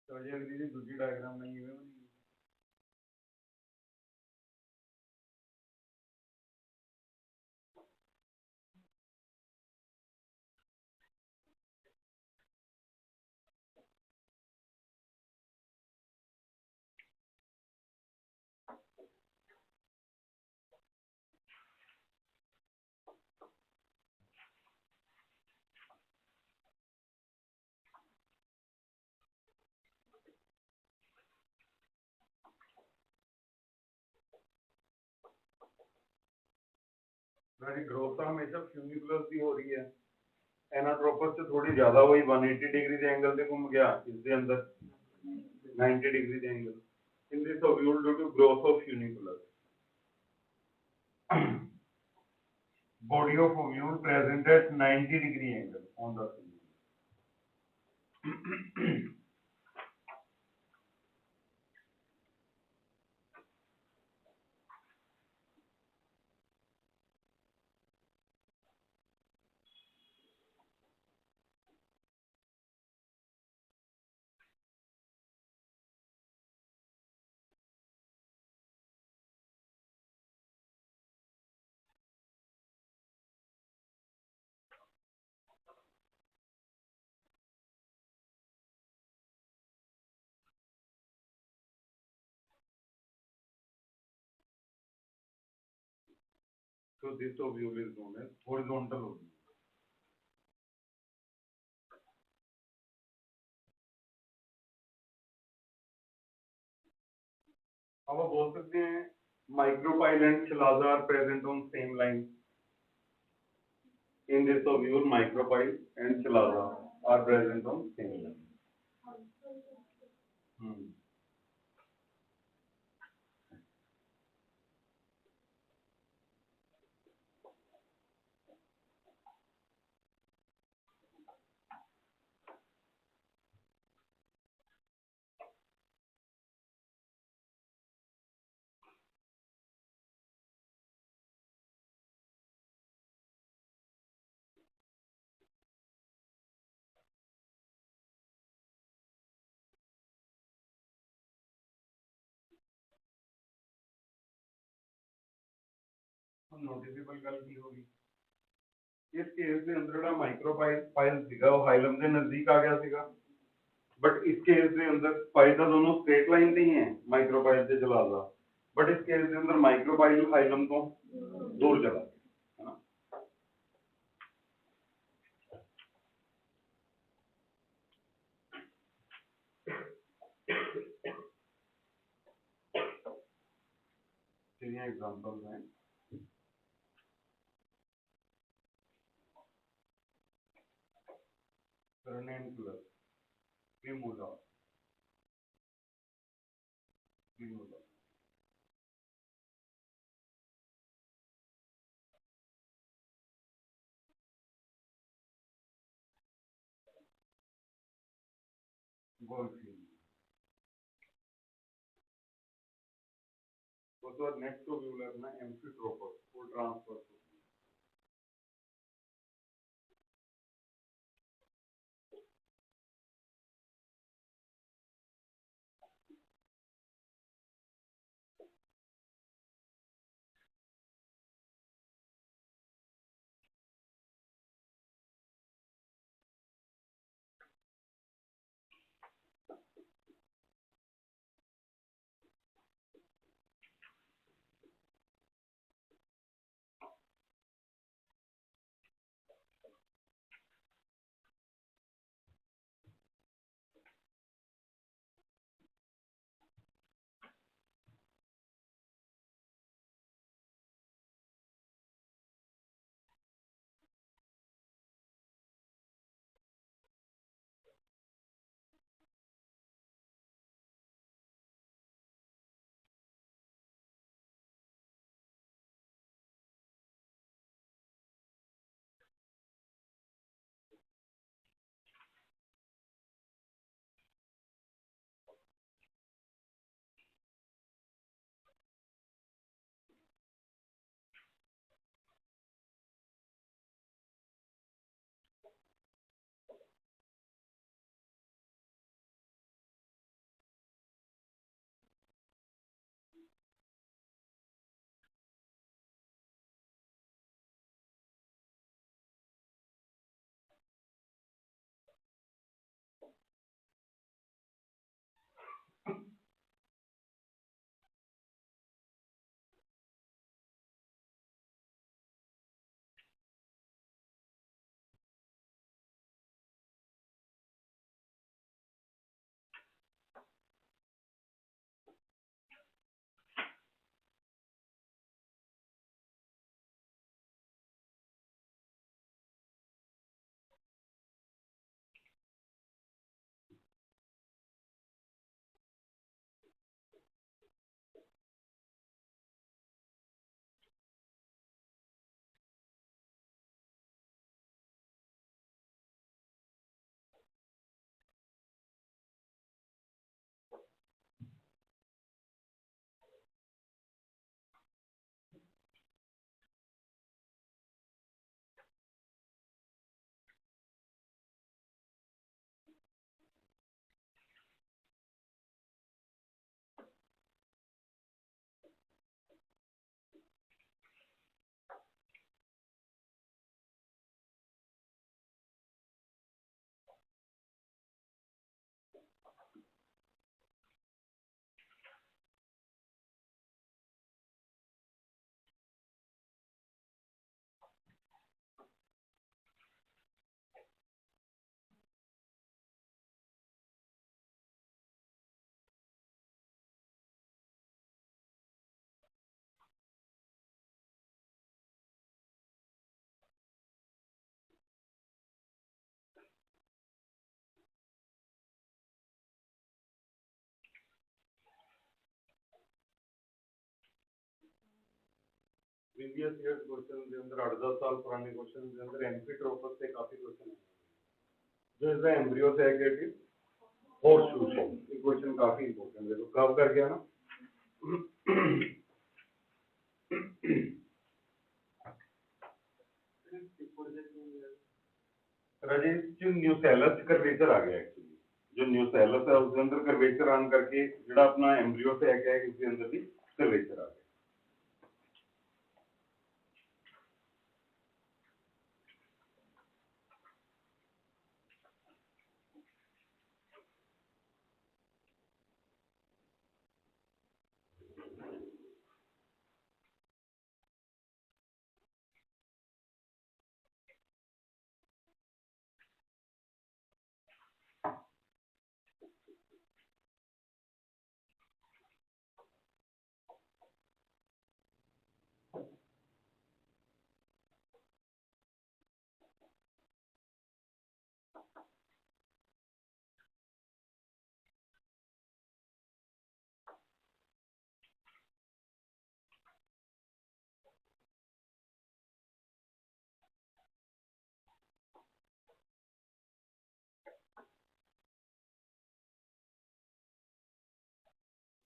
तो ये अगली दूसरी डायग्राम नहीं है. सारी ग्रोथ हमेशा फ्यूनिकुलर की हो रही है। एनाट्रोपस से थोड़ी ज्यादा हुई 180 डिग्री के एंगल से घूम गया इसके अंदर 90 डिग्री के angle in this ovule due to growth of funicular body of ovule present at 90-degree angle on the ovule. So this ovule is known as horizontal ovule. अब आप बोल सकते हैं micropyle and chalaza are present on same line. In this ovule, micropyle and chalaza are present on same line. Noticeable गल की होगी इस case ਦੇ ਅੰਦਰ ਜਿਹੜਾ ਮਾਈਕਰੋਪਾਈਲ ਸੀਗਾ ਉਹ ਹਾਈਲਮ ਦੇ ਨਜ਼ਦੀਕ ਆ ਗਿਆ ਸੀਗਾ बट इस केस ਦੇ ਅੰਦਰ ਪਾਈਲ ਤਾਂ ਦੋਨੋਂ ਸਟ੍ਰੇਟ ਲਾਈਨ ਤੇ ਹੀ ਹੈ ਮਾਈਕਰੋਪਾਈਲ ਤੇ ਚਲਾਦਾ बट इस केस ਦੇ ਅੰਦਰ ਮਾਈਕਰੋਪਾਈਲ ਹਾਈਲਮ ਤੋਂ दूर चला गया है ना एग्जांपल्स हैं Ranunculus, Primula, Primula. Golgi. तो नेक्स्ट ovule अपना Amphitropus, full transverse. Previous year question के अंदर 8-10 साल पुराने क्वेश्चन के अंदर एम्फीट्रोपस से काफी क्वेश्चन है, जो is the embryo sac it is horseshoe shape. ये क्वेश्चन काफी इंपॉर्टेंट है, तो कब कर गया ना राजेश जो न्यूसेलस कर्वेचर आ गया एक्चुअली, जो न्यूसेलस है उसके अंदर कर्वेचर आन करके ਜਿਹੜਾ अपना एम्ब्रियो सैक है इसके अंदर भी कर्वेचर आ गया।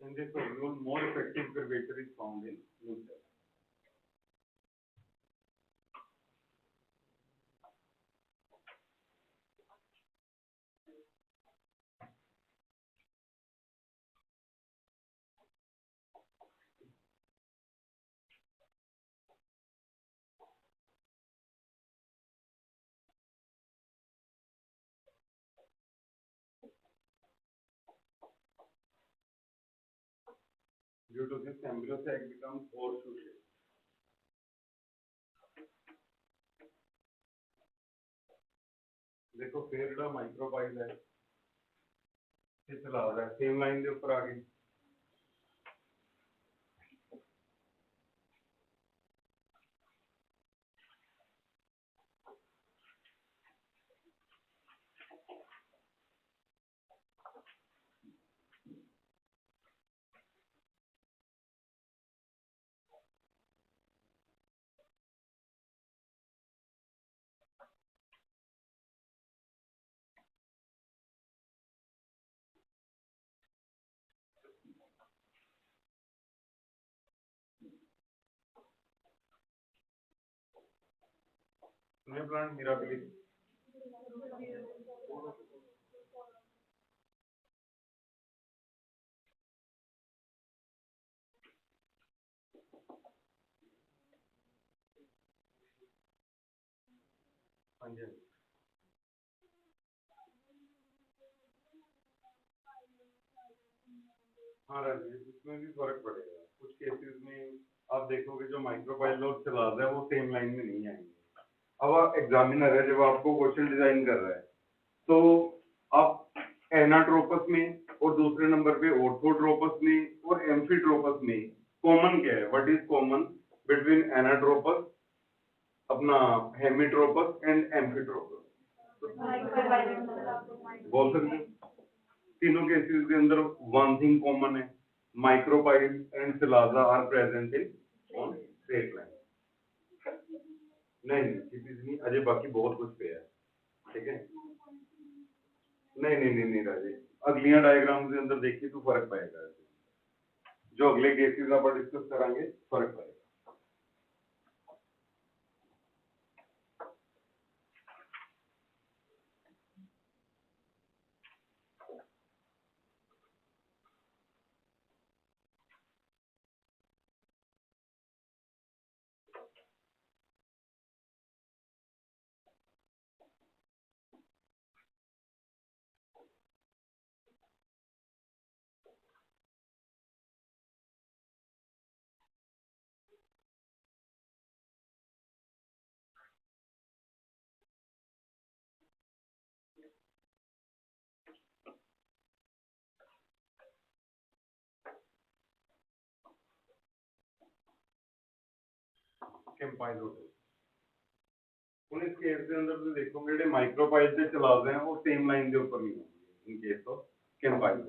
In this ovule, more effective curvature is found in nucellus. Due to this, embryo sac becomes horseshoe shape. देखो फिर ਜਿਹੜਾ माइक्रोपाइल है ये चला रहा है सेम लाइन के ऊपर आगे, नए प्लांट मिराकली हाँ जी हाँ राजीव, इसमें भी फर्क पड़ेगा। कुछ केसेस में आप देखोगे जो माइक्रोपाइल और सलाद है वो सेम लाइन में नहीं आएंगे। अब एग्जामिनर है जब आपको क्वेश्चन डिजाइन कर रहा है तो आप एनाट्रोपस में और दूसरे नंबर पे ऑर्थोट्रोपस में और एम्फीट्रोपस में कॉमन क्या है, what is common between anatropous, अपना हेमीट्रोपस एंड एम्फीट्रोपस, बोल सकते हैं? तीनों केसेस के अंदर वन थिंग कॉमन है, micropyle and chalaza are present in straight line. नहीं नहीं अजय बाकी बहुत कुछ पे है, ठीक है? नहीं राजेश, अगलियां डायग्राम के अंदर देखिए तो फर्क पाएगा, जो अगले केसेस आप डिस्कस करांगे फर्क पाएगा। ਹੁਣ ਇਸ ਕੇਸ ਦੇ ਅੰਦਰ ਤੁਸੀਂ ਦੇਖੋਗੇ ਜਿਹੜੇ ਮਾਈਕਰੋਪਾਈਲ ਤੇ ਚਲਾਉਂਦੇ ਆ ਉਹ ਸੇਮ ਲਾਈਨ ਦੇ ਉੱਪਰ ਨਹੀਂ ਹੋਣਗੇ ਇਨ ਕੇਸ ਆਫ ਕੰਪਾਈਲ।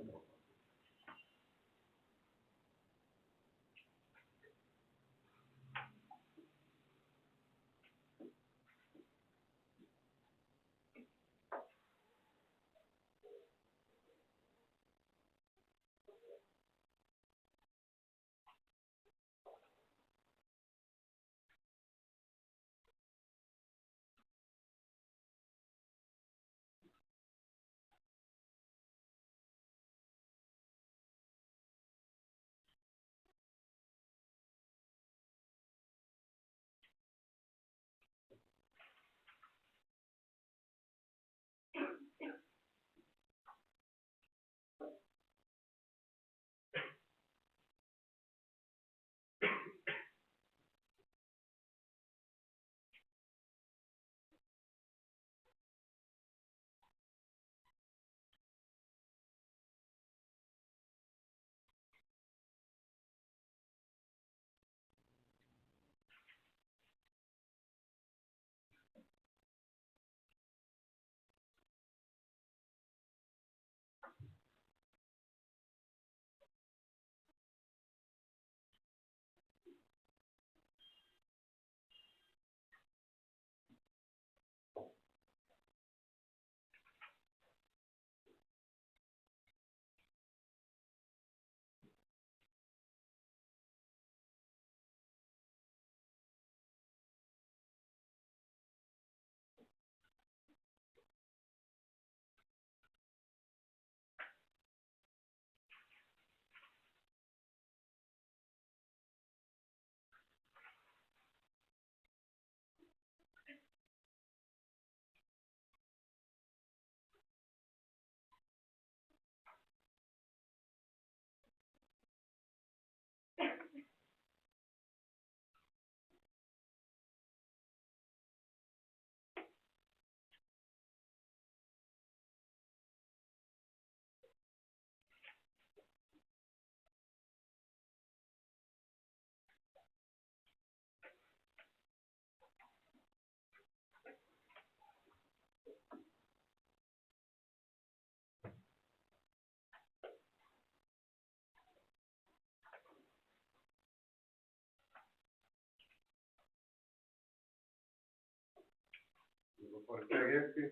फर्क रह गया इसके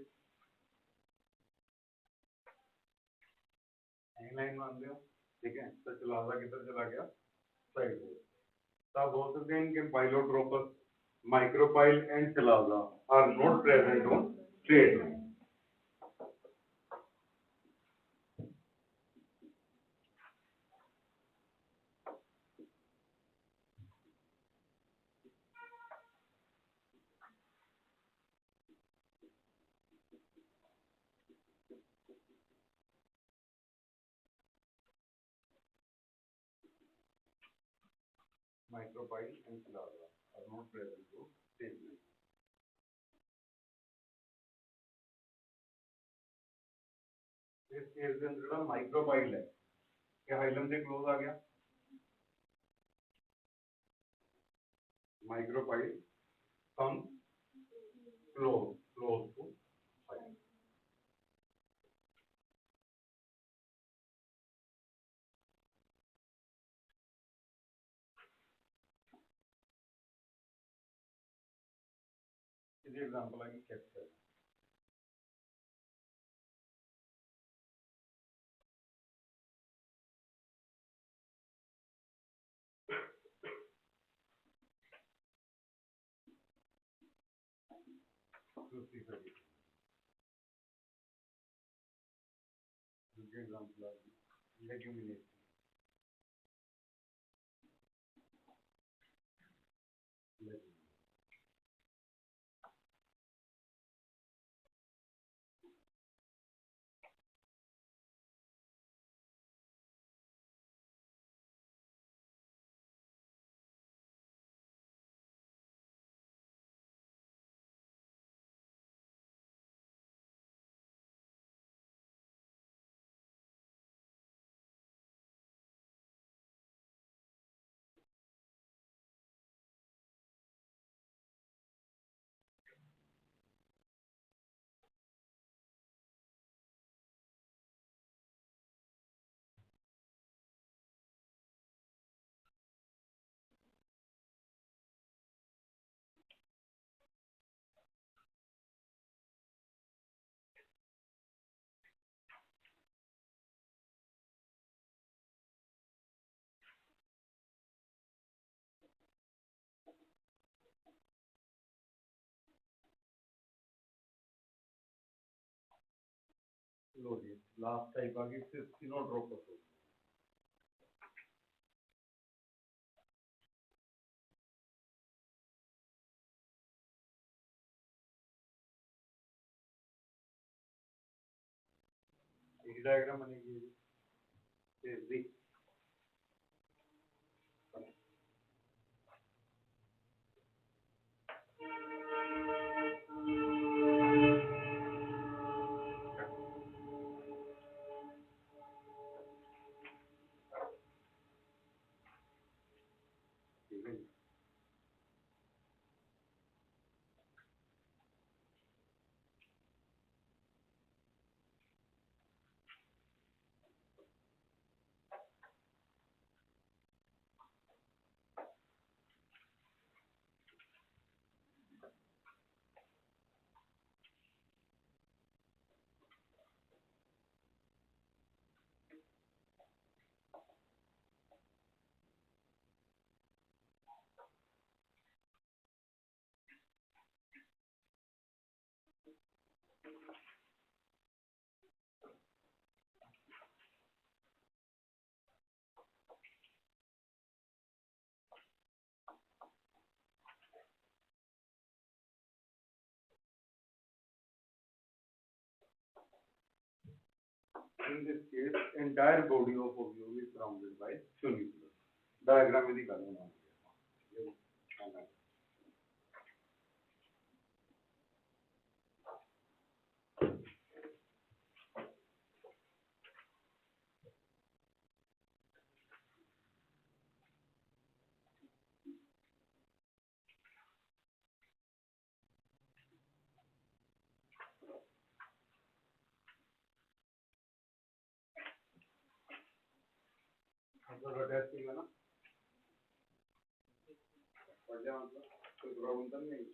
लाइन मान लो, ठीक है। तो चिलाजा किधर चला गया, साइड में। तो आप बोल सकते हैं कि पाइलोट्रोपस, micropyle and chalaza are not present on straight line. Micropyle and cilaza are not present to same line. इस केस के अंदर माइक्रोपाइल है, क्या हाइलम से क्लोज आ गया, micropyle come close to hilum. इसी एग्जांपल आगे कैप्चर दूसरी सभी दूसरी एग्जांपल आगे लेग्यूमिनेशन लो जी, लास्ट टाइप आ गई सिनोट्रोपस। एक डायग्राम बनेगी जी, ठीक है। In this case, entire body of ovule is surrounded by funiculus. Diagram में दिखाना है। टेस्टिंग है ना, कोई प्रॉब्लम तो नहीं।